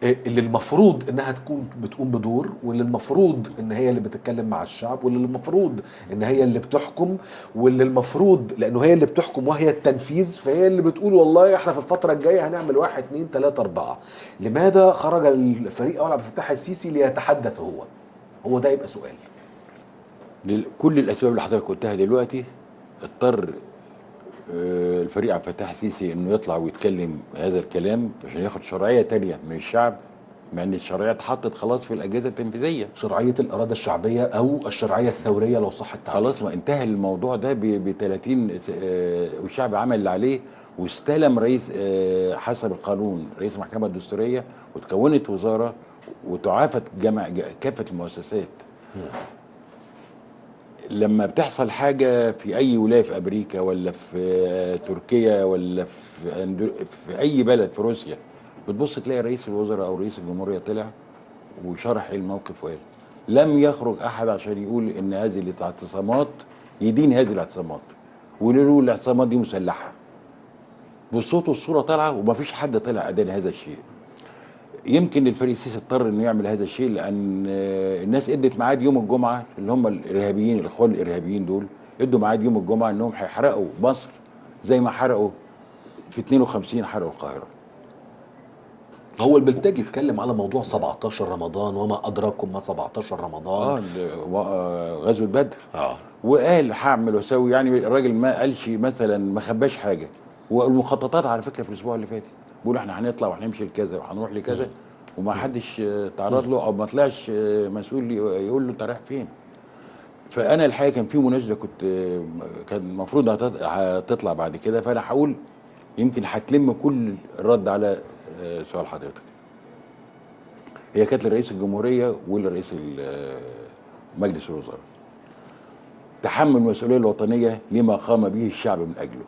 اللي المفروض انها تكون بتقوم بدور، واللي المفروض ان هي اللي بتتكلم مع الشعب، واللي المفروض ان هي اللي بتحكم، واللي المفروض لانه هي اللي بتحكم وهي التنفيذ فهي اللي بتقول والله احنا في الفترة الجاية هنعمل 1 2 3 4. لماذا خرج الفريق اول عبد الفتاح السيسي ليتحدث هو ده يبقى سؤال. كل الاسباب اللي حضرتك قلتها دلوقتي اضطر الفريق عبد الفتاح السيسي انه يطلع ويتكلم هذا الكلام عشان ياخد شرعيه تانية من الشعب، مع ان الشرعيه اتحطت خلاص في الاجهزه التنفيذيه. شرعيه الاراده الشعبيه او الشرعيه الثوريه لو صح التعبير. خلاص ما انتهى الموضوع ده ب 30 والشعب عمل اللي عليه واستلم رئيس حسب القانون رئيس المحكمه الدستوريه وتكونت وزاره وتعافت كافه المؤسسات. لما بتحصل حاجة في أي ولاية في أمريكا ولا في تركيا ولا في أي بلد في روسيا بتبص تلاقي رئيس الوزراء أو رئيس الجمهورية طلع وشرح الموقف وقال لم يخرج أحد عشان يقول إن هذه الاعتصامات يدين هذه الاعتصامات ويقولوا الاعتصامات دي مسلحة بالصوت والصورة طالعة ومفيش حد طلع أدان هذا الشيء. يمكن الفريق السيسي اضطر انه يعمل هذا الشيء لان الناس ادت ميعاد يوم الجمعه اللي هم الارهابيين الاخوان الارهابيين دول ادوا ميعاد يوم الجمعه انهم هيحرقوا مصر زي ما حرقوا في 52 حرقوا القاهره. هو البلتاجي يتكلم على موضوع 17 رمضان وما ادراكم ما 17 رمضان غزوه بدر وقال هعمل واسوي، يعني الراجل ما قالش مثلا ما خباش حاجه. والمخططات على فكره في الاسبوع اللي فات بيقولوا احنا هنطلع وهنمشي لكذا وهنروح لكذا وما حدش تعرض له او ما طلعش مسؤول يقول له انت رايح فين. فانا الحقيقه كان في مناسبه كان المفروض هتطلع بعد كده، فانا هقول يمكن هتلم كل الرد على سؤال حضرتك. هي كانت لرئيس الجمهوريه ولرئيس مجلس الوزراء تحمل المسؤوليه الوطنيه لما قام به الشعب من اجله.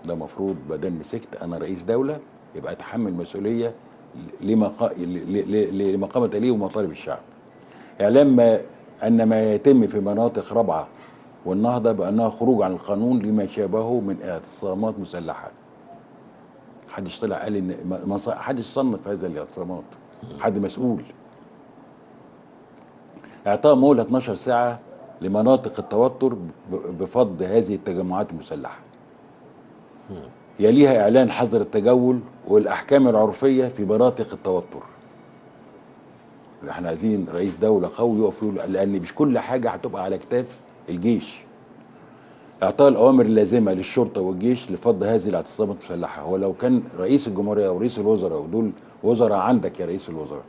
ده مفروض بدل مسكت انا رئيس دوله يبقى اتحمل مسؤوليه لما قامت اليه ومطالب الشعب. اعلام ان ما يتم في مناطق رابعه والنهضه بانها خروج عن القانون لما شابهه من اعتصامات مسلحه. حدش طلع قال ان حدش صنف هذا الاعتصامات، حد مسؤول. اعطاء مهله 12 ساعه لمناطق التوتر بفض هذه التجمعات المسلحه. يليها اعلان حظر التجول والاحكام العرفيه في مناطق التوتر. احنا عايزين رئيس دوله قوي يقف يقول، لان مش كل حاجه هتبقى على كتاف الجيش. اعطاء الاوامر اللازمه للشرطه والجيش لفض هذه الاعتصامات المسلحه. ولو كان رئيس الجمهوريه ورئيس الوزراء، ودول وزراء عندك يا رئيس الوزراء،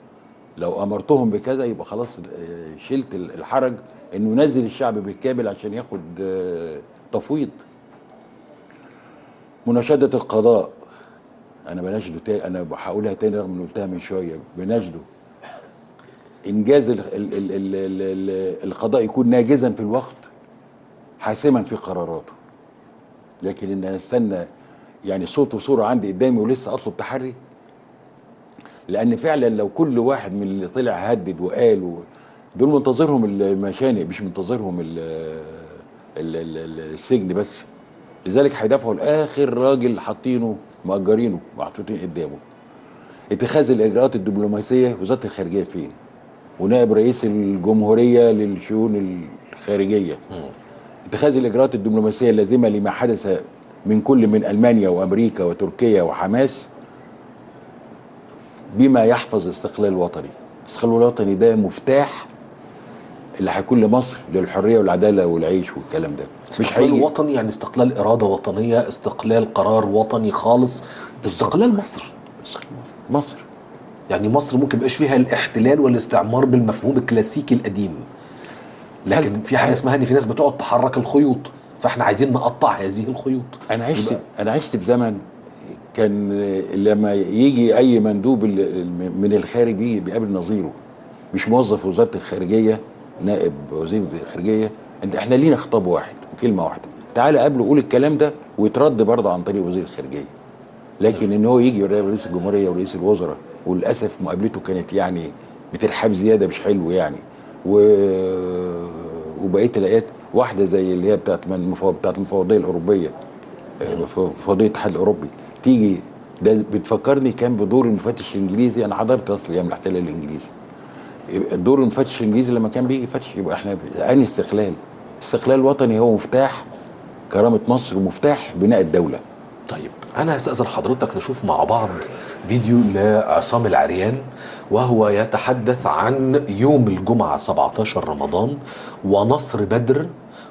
لو امرتهم بكذا يبقى خلاص شلت الحرج انه ينزل الشعب بالكامل عشان ياخد تفويض. مناشده القضاء، انا بناشده تاني، انا هقولها تاني رغم اني قلتها من شويه، بناشده انجاز القضاء يكون ناجزا في الوقت، حاسما في قراراته. لكن ان انا استنى يعني صوت وصوره عندي قدامي ولسه اطلب تحري، لان فعلا لو كل واحد من اللي طلع هدد وقال دول منتظرهم المشانق، مش منتظرهم السجن بس. لذلك هيدافعوا لاخر راجل حاطينه مأجرينه محطوطين قدامه. اتخاذ الاجراءات الدبلوماسيه، وزاره الخارجيه فين؟ ونائب رئيس الجمهوريه للشؤون الخارجيه. اتخاذ الاجراءات الدبلوماسيه اللازمه لما حدث من كل من المانيا وامريكا وتركيا وحماس بما يحفظ الاستقلال الوطني. الاستقلال الوطني ده مفتاح اللي هيكون لمصر للحريه والعداله والعيش والكلام ده. مش استقلال وطني يعني استقلال اراده وطنيه، استقلال قرار وطني خالص، استقلال مصر. مصر يعني مصر ممكن يبقاش فيها الاحتلال والاستعمار بالمفهوم الكلاسيكي القديم، لكن في حاجه اسمها ان في ناس بتقعد تحرك الخيوط، فاحنا عايزين نقطع هذه الخيوط. انا عشت في زمن كان لما يجي اي مندوب من الخارج بيقابل نظيره، مش موظف وزاره الخارجيه، نائب وزير الخارجيه، احنا لينا خطاب واحد وكلمه واحده، تعالى قابله قول الكلام ده ويترد برضه عن طريق وزير الخارجيه. لكن ان هو يجي رئيس الجمهوريه ورئيس الوزراء، وللاسف مقابلته كانت يعني بترحاب زياده مش حلو يعني، وبقيه الايات واحده زي اللي هي بتاعت المفوضيه الاوروبيه، مفوضيه الاتحاد الاوروبي، تيجي ده بتفكرني كان بدور المفتش الانجليزي. انا حضرت اصل ايام الاحتلال الانجليزي، دور المفتش الانجليزي لما كان بيجي يفتش. يبقى احنا انهي استقلال وطني هو مفتاح كرامه مصر ومفتاح بناء الدوله. طيب انا هستأذن حضرتك نشوف مع بعض فيديو لعصام العريان وهو يتحدث عن يوم الجمعة 17 رمضان ونصر بدر،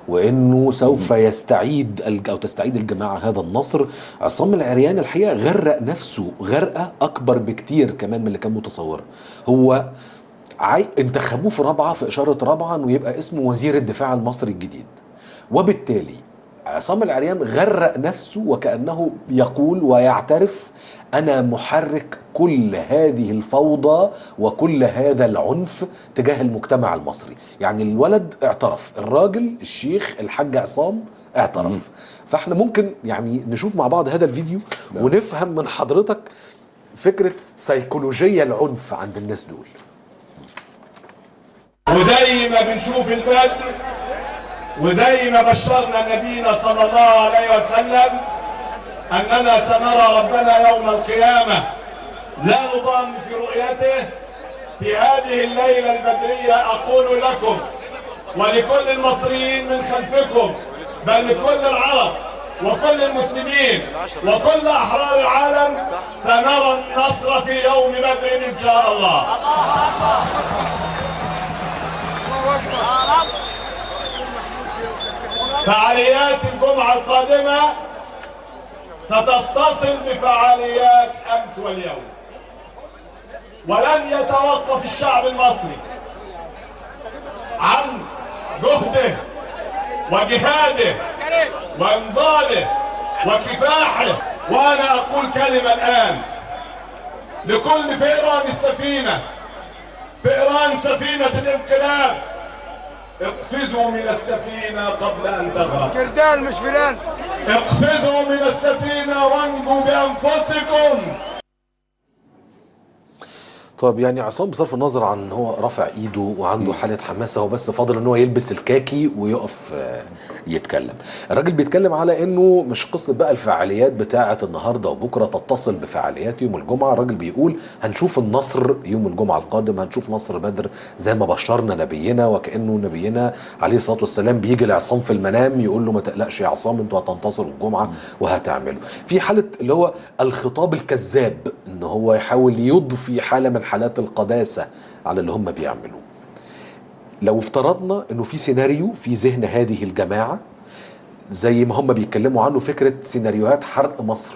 وانه سوف يستعيد او تستعيد الجماعة هذا النصر. عصام العريان الحقيقة غرق نفسه غرقة اكبر بكتير كمان من اللي كان متصور. هو انتخبوه في رابعة في اشارة رابعة انه يبقى اسمه وزير الدفاع المصري الجديد، وبالتالي عصام العريان غرق نفسه وكأنه يقول ويعترف أنا محرك كل هذه الفوضى وكل هذا العنف تجاه المجتمع المصري. يعني الولد اعترف، الراجل الشيخ الحاج عصام اعترف. فاحنا ممكن يعني نشوف مع بعض هذا الفيديو ونفهم من حضرتك فكرة سيكولوجية العنف عند الناس دول. وزي ما بنشوف البدر وزي ما بشرنا نبينا صلى الله عليه وسلم أننا سنرى ربنا يوم القيامة لا نضام في رؤيته، في هذه الليلة البدرية أقول لكم ولكل المصريين من خلفكم، بل لكل العرب وكل المسلمين وكل أحرار العالم، سنرى النصر في يوم بدر إن شاء الله. فعاليات الجمعة القادمة ستتصل بفعاليات أمس واليوم، ولن يتوقف الشعب المصري عن جهده وجهاده وانضاله وكفاحه. وأنا أقول كلمة الآن لكل فئران السفينة، فئران سفينة الانقلاب، اقفزوا من السفينة قبل أن تغرق. كردان مش فلان. اقفزوا من السفينة وانجوا بأنفسكم. طب يعني عصام بصرف النظر عن ان هو رافع ايده وعنده حاله حماسه، هو بس فاضل ان هو يلبس الكاكي ويقف يتكلم. الراجل بيتكلم على انه مش قصه بقى الفعاليات بتاعه النهارده وبكره تتصل بفعاليات يوم الجمعه. الراجل بيقول هنشوف النصر يوم الجمعه القادم، هنشوف نصر بدر زي ما بشرنا نبينا، وكانه نبينا عليه الصلاه والسلام بيجي لعصام في المنام يقول له ما تقلقش يا عصام انتوا هتنتصروا الجمعه وهتعملوا. في حاله اللي هو الخطاب الكذاب، ان هو يحاول يضفي حاله من حالات القداسه على اللي هم بيعملوه. لو افترضنا انه في سيناريو في ذهن هذه الجماعه زي ما هم بيتكلموا عنه، فكره سيناريوهات حرق مصر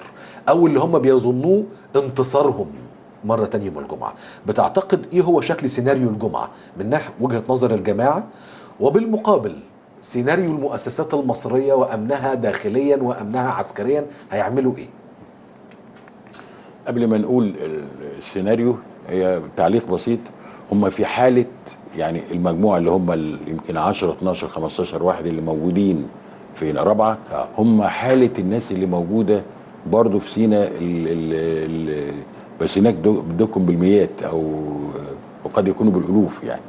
او اللي هم بيظنوه انتصارهم مره تانية يوم الجمعه، بتعتقد ايه هو شكل سيناريو الجمعه من ناحيه وجهه نظر الجماعه، وبالمقابل سيناريو المؤسسات المصريه وامنها داخليا وامنها عسكريا هيعملوا ايه؟ قبل ما نقول السيناريو، هي تعليق بسيط. هم في حاله يعني المجموعه اللي هم يمكن 10 12 15 واحد اللي موجودين في رابعه، هم حاله الناس اللي موجوده برضه في سينا بس هناك بدكم بالمئات او وقد يكونوا بالالوف يعني.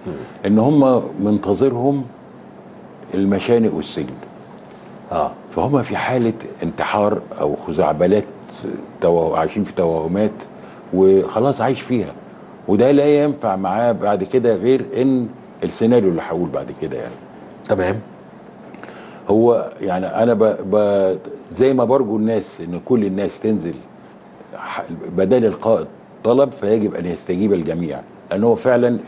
ان هم منتظرهم المشانق والسجن. فهم في حاله انتحار او خزعبلات، عايشين في توهمات وخلاص عايش فيها، وده لا ينفع معاه بعد كده غير ان السيناريو اللي هقول بعد كده يعني. تمام. هو يعني انا زي ما برجو الناس ان كل الناس تنزل بدل القائد طلب، فيجب ان يستجيب الجميع، لان هو فعلا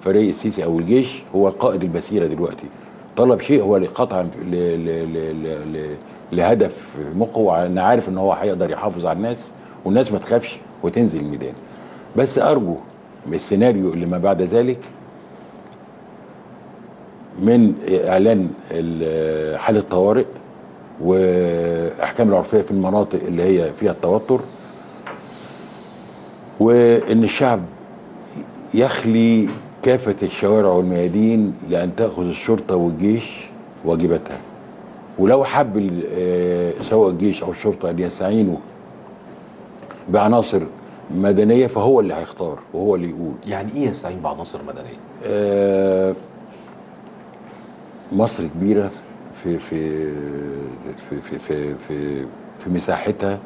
فريق السيسي او الجيش هو قائد المسيره دلوقتي. طلب شيء هو قطعا لهدف في مخه، وانا عارف ان هو هيقدر يحافظ على الناس والناس ما تخافش وتنزل الميدان. بس ارجو من السيناريو اللي ما بعد ذلك من اعلان حاله طوارئ واحكام العرفيه في المناطق اللي هي فيها التوتر، وان الشعب يخلي كافه الشوارع والميادين لان تاخذ الشرطه والجيش واجباتها. ولو حب سواء الجيش او الشرطه ان يستعينوا بعناصر مدنيه فهو اللي هيختار وهو اللي يقول. يعني ايه يستعين بعناصر مدنيه؟ مصر كبيره في في في في في في, في مساحتها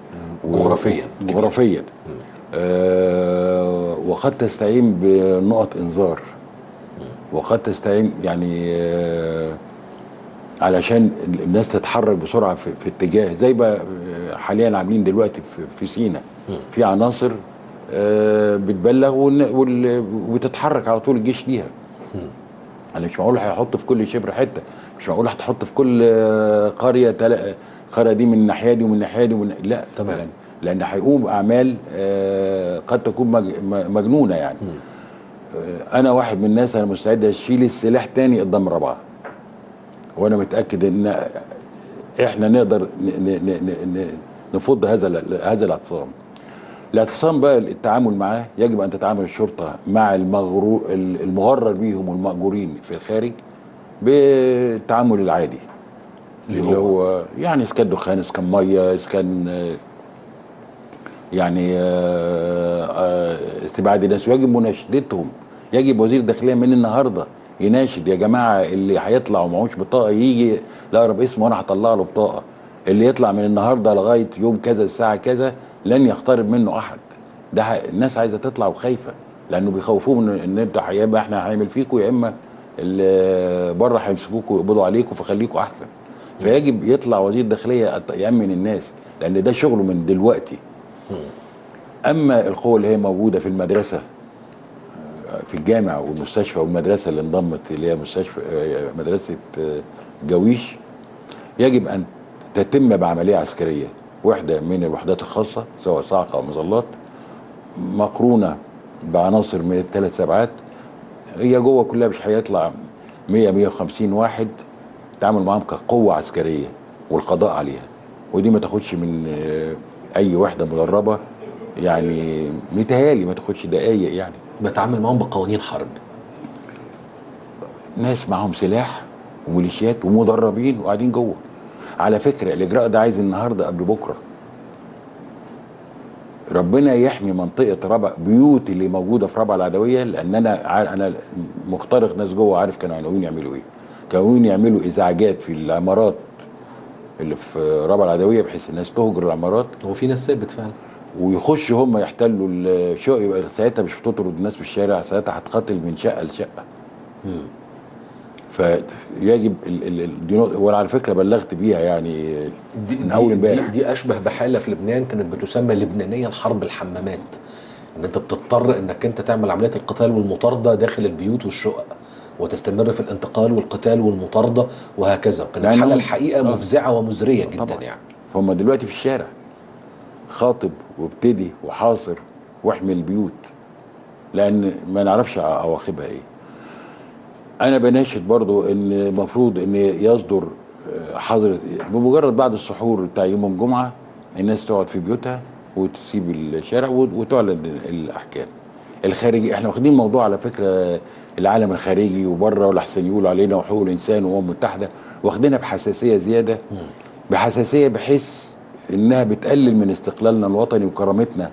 جغرافيا وقد تستعين بنقط انذار، وقد تستعين يعني علشان الناس تتحرك بسرعه في اتجاه زي ما حاليا عاملين دلوقتي في سينا. في عناصر بتبلغ وتتحرك على طول الجيش ليها. انا مش معقول هيحط في كل شبر حته، مش معقول هتحط في كل قريه دي من الناحيه دي ومن الناحيه دي لا تمام. لان هيقوم اعمال قد تكون مجنونه يعني. انا واحد من الناس انا مستعد اشيل السلاح تاني قدام رابعه، وانا متاكد ان احنا نقدر نفض هذا الاعتصام بقى التعامل معاه يجب ان تتعامل الشرطه مع المغرر بيهم والمأجورين في الخارج بالتعامل العادي اللي هو يعني اسكان دخان، اسكان ميه، اسكان يعني استبعاد الناس. ويجب مناشدتهم، يجب وزير الداخليه من النهارده يناشد يا جماعه اللي هيطلع ومعهوش بطاقه يجي لاقرب اسم وانا هطلع له بطاقه. اللي يطلع من النهارده لغايه يوم كذا الساعه كذا لن يقترب منه احد. ده الناس عايزه تطلع وخايفه لانه بيخوفوهم ان انتوا يا اما احنا هنعمل فيكم يا اما اللي بره هيمسكوكوا ويقبضوا عليكم فخليكم احسن. فيجب يطلع وزير الداخليه يامن الناس لان ده شغله من دلوقتي. اما القوه اللي هي موجوده في المدرسه في الجامع والمستشفى والمدرسه اللي انضمت اللي هي مدرسه جويش، يجب ان تتم بعمليه عسكريه. وحده من الوحدات الخاصه سواء صاعقه او مظلات مقرونه بعناصر من الثلاث سبعات، هي جوه كلها مش هيطلع 150 واحد تعامل معاهم كقوه عسكريه والقضاء عليها. ودي ما تاخدش من اي وحده مدربه يعني، متهيألي ما تاخدش دقايق يعني. بتعامل معاهم بقوانين حرب، ناس معاهم سلاح وميليشيات ومدربين وقاعدين جوه. على فكره الاجراء ده عايز النهارده قبل بكره. ربنا يحمي منطقه بيوت اللي موجوده في ربع العدويه، لان انا مخترق ناس جوه، عارف كانوا ناويين يعملوا ايه. كانوا ناويين يعملوا ازعاجات في العمارات اللي في ربع العدويه بحيث الناس تهجر العمارات، هو في ناس ثابت فعلا، ويخشوا هم يحتلوا الشقق. يبقى ساعتها مش بتطرد الناس في الشارع، ساعتها هتقاتل من شقه لشقه. فيجب دي وانا على فكره بلغت بيها يعني من اول امبارح. دي اشبه بحاله في لبنان كانت بتسمى لبنانيا حرب الحمامات، ان انت بتضطر انك انت تعمل عمليه القتال والمطارده داخل البيوت والشقق، وتستمر في الانتقال والقتال والمطارده وهكذا. كانت يعني حاله الحقيقه مفزعه ومزريه جدا طبعا. يعني. فهم دلوقتي في الشارع، خاطب وابتدي وحاصر واحمي البيوت، لان ما نعرفش عواقبها ايه. انا بناشد برضو ان المفروض ان يصدر حظر بمجرد بعد السحور بتاع يوم الجمعه الناس تقعد في بيوتها وتسيب الشارع وتعلن الاحكام. الخارجي احنا واخدين موضوع على فكره العالم الخارجي وبره، والاحسن يقولوا علينا وحقوق الانسان والامم المتحده، واخدينها بحساسيه زياده، بحساسيه بحيث انها بتقلل من استقلالنا الوطني وكرامتنا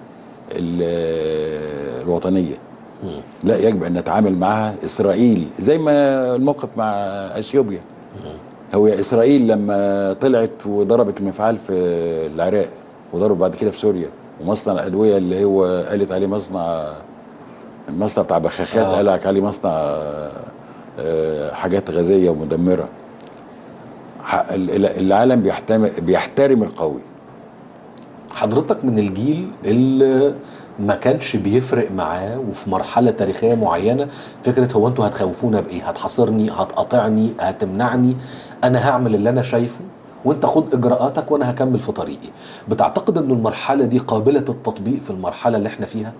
الوطنيه. لا، يجب ان نتعامل معها اسرائيل زي ما الموقف مع اثيوبيا. هو اسرائيل لما طلعت وضربت المفاعل في العراق، وضربت بعد كده في سوريا، ومصنع الادويه اللي هو قالت عليه المصنع بتاع بخاخات، قالك عليه مصنع حاجات غازيه ومدمره. العالم بيحترم القوي. حضرتك من الجيل اللي ما كانش بيفرق معاه، وفي مرحلة تاريخية معينة فكرة هو انتوا هتخوفونا بايه؟ هتحاصرني، هتقاطعني، هتمنعني، انا هعمل اللي انا شايفه وانت خد اجراءاتك وانا هكمل في طريقي. بتعتقد ان المرحلة دي قابلة التطبيق في المرحلة اللي احنا فيها؟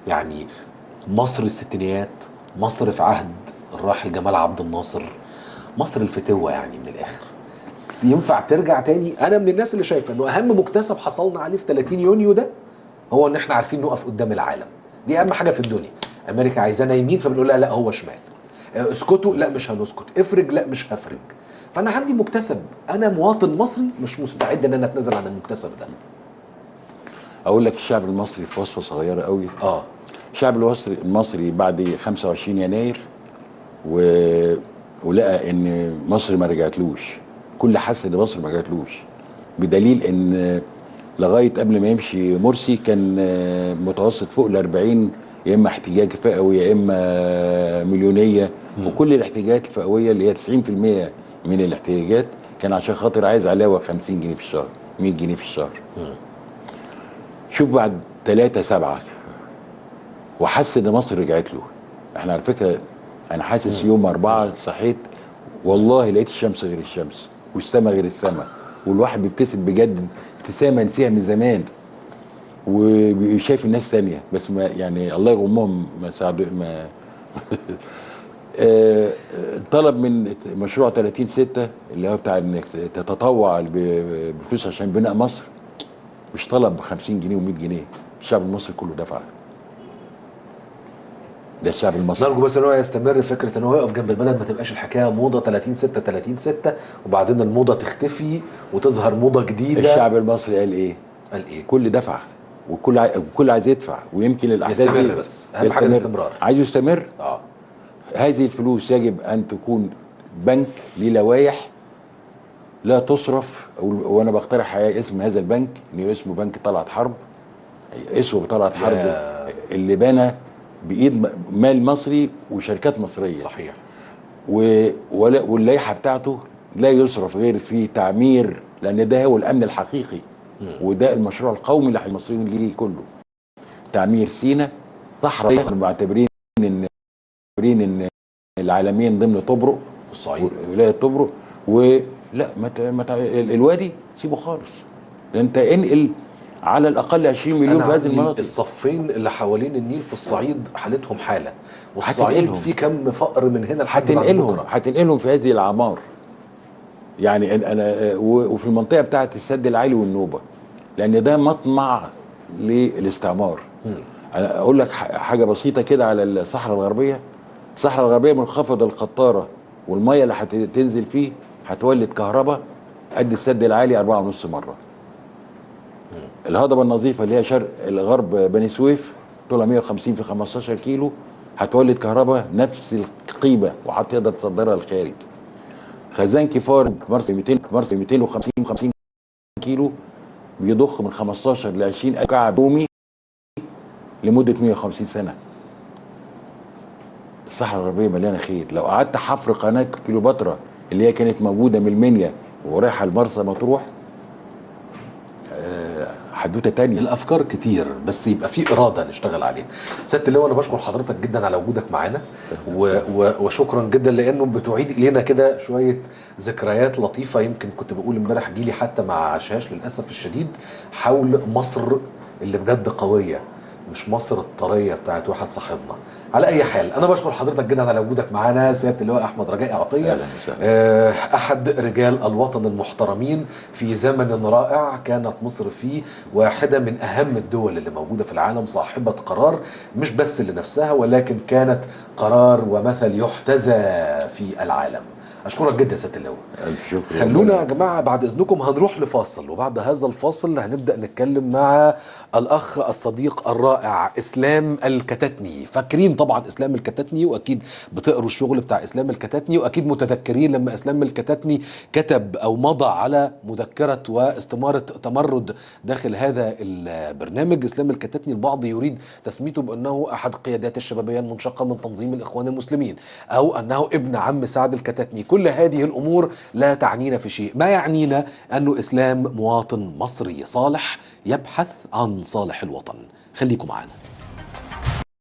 يعني مصر الستينيات، مصر في عهد الراحل جمال عبد الناصر، مصر الفتوة يعني من الاخر، ينفع ترجع تاني؟ انا من الناس اللي شايفه انه اهم مكتسب حصلنا عليه في 30 يونيو ده هو ان احنا عارفين نقف قدام العالم. دي اهم حاجه في الدنيا. امريكا عايزانا يمين فبنقول لها لا هو شمال، اسكتوا لا مش هنسكت، افرج لا مش هفرج. فانا عندي مكتسب، انا مواطن مصري مش مستعد ان انا اتنازل عن المكتسب ده. اقول لك الشعب المصري في وصفه صغيره قوي. الشعب المصري بعد 25 يناير ولقى ان مصر ما رجعتلوش، كل حس ان مصر ما رجعتلوش، بدليل ان لغايه قبل ما يمشي مرسي كان متوسط فوق ال40 يا اما احتجاج فئوي يا اما مليونيه، وكل الاحتجاجات الفئويه اللي هي 90% من الاحتجاجات كان عشان خاطر عايز علاوه 50 جنيه في الشهر، 100 جنيه في الشهر. شوف بعد 3/7 وحس ان مصر رجعت له. احنا على فكره انا حاسس يوم 4 صحيت والله لقيت الشمس غير الشمس والسماء غير السماء، والواحد بيبتسم بجد ابتسامه نسيها من زمان، وشايف الناس ثانيه بس ما يعني الله يغمهم ما ساعدوا ما طلب من مشروع 30/6 اللي هو بتاع انك تتطوع بفلوس عشان بناء مصر، مش طلب 50 جنيه و100 جنيه، الشعب المصري كله دفع. ده الشعب المصري. نرجو بس ان هو يستمر فكره ان هو يقف جنب البلد، ما تبقاش الحكايه موضه 30/6 وبعدين الموضه تختفي وتظهر موضه جديده. الشعب المصري قال ايه؟ كل دفع وكل عايز يدفع، ويمكن الاحداث يستمر، بس اهم حاجه الاستمرار. عايز يستمر. هذه الفلوس يجب ان تكون بنك ليه لوائح لا تصرف، وانا بقترح اسم هذا البنك انه اسمه بنك طلعت حرب. اسمه طلعت حرب اللي بنى بايد مال مصري وشركات مصريه. صحيح. واللائحه بتاعته لا يصرف غير في تعمير، لان ده هو الامن الحقيقي. وده المشروع القومي اللي المصريين ليه كله. تعمير سيناء صحراء، معتبرين ان العالمين ضمن طبرق الصعيد ولايه طبرق، ولا الوادي سيبه خالص، انت انقل على الاقل 20 مليون في هذه المناطق. الصفين اللي حوالين النيل في الصعيد حالتهم حاله، والصعيد في كم فقر من هنا لحد هتنقلهم في هذه الاعمار. يعني انا وفي المنطقه بتاعه السد العالي والنوبه، لان ده مطمع للاستعمار. انا اقول لك حاجه بسيطه كده على الصحراء الغربيه. الصحراء الغربيه منخفض القطاره، والميه اللي هتنزل فيه هتولد كهرباء قد السد العالي 4.5 مرة. الهضبه النظيفه اللي هي شرق الغرب بني سويف طولها 150 في 15 كيلو هتولد كهرباء نفس القيمه وهتقدر تصدرها للخارج. خزان كفار مرسى 250 كيلو بيضخ من 15 ل 20 مكعب يومي لمده 150 سنه. الصحراء الغربيه مليانه خير. لو قعدت حفر قناه كليوباترا اللي هي كانت موجوده من المنيا ورايحه لمرسى مطروح حدوته تانية. الافكار كتير بس يبقى في اراده نشتغل عليها. سياده اللواء انا بشكر حضرتك جدا على وجودك معانا وشكرا جدا لانه بتعيد الينا كده شويه ذكريات لطيفه. يمكن كنت بقول امبارح جيلي حتى مع عشاش للاسف الشديد حول مصر اللي بجد قويه مش مصر الطريه بتاعت واحد صاحبنا. على اي حال انا بشكر حضرتك جدا على وجودك معانا سياده اللواء احمد رجائي عطيه احد رجال الوطن المحترمين في زمن رائع كانت مصر فيه واحده من اهم الدول اللي موجوده في العالم صاحبه قرار مش بس لنفسها ولكن كانت قرار ومثل يحتذى في العالم. اشكرك جدا يا سياده اللواء. شكرا. خلونا يا جماعه بعد اذنكم هنروح لفاصل وبعد هذا الفاصل هنبدا نتكلم مع الاخ الصديق الرائع اسلام الكتاتني. فاكرين طبعا اسلام الكتاتني واكيد بتقروا الشغل بتاع اسلام الكتاتني واكيد متذكرين لما اسلام الكتاتني كتب او مضى على مذكره واستماره تمرد داخل هذا البرنامج. اسلام الكتاتني البعض يريد تسميته بانه احد قيادات الشبابيه المنشقه من تنظيم الاخوان المسلمين او انه ابن عم سعد الكتاتني. كل هذه الأمور لا تعنينا في شيء. ما يعنينا أنه إسلام مواطن مصري صالح يبحث عن صالح الوطن. خليكم معنا.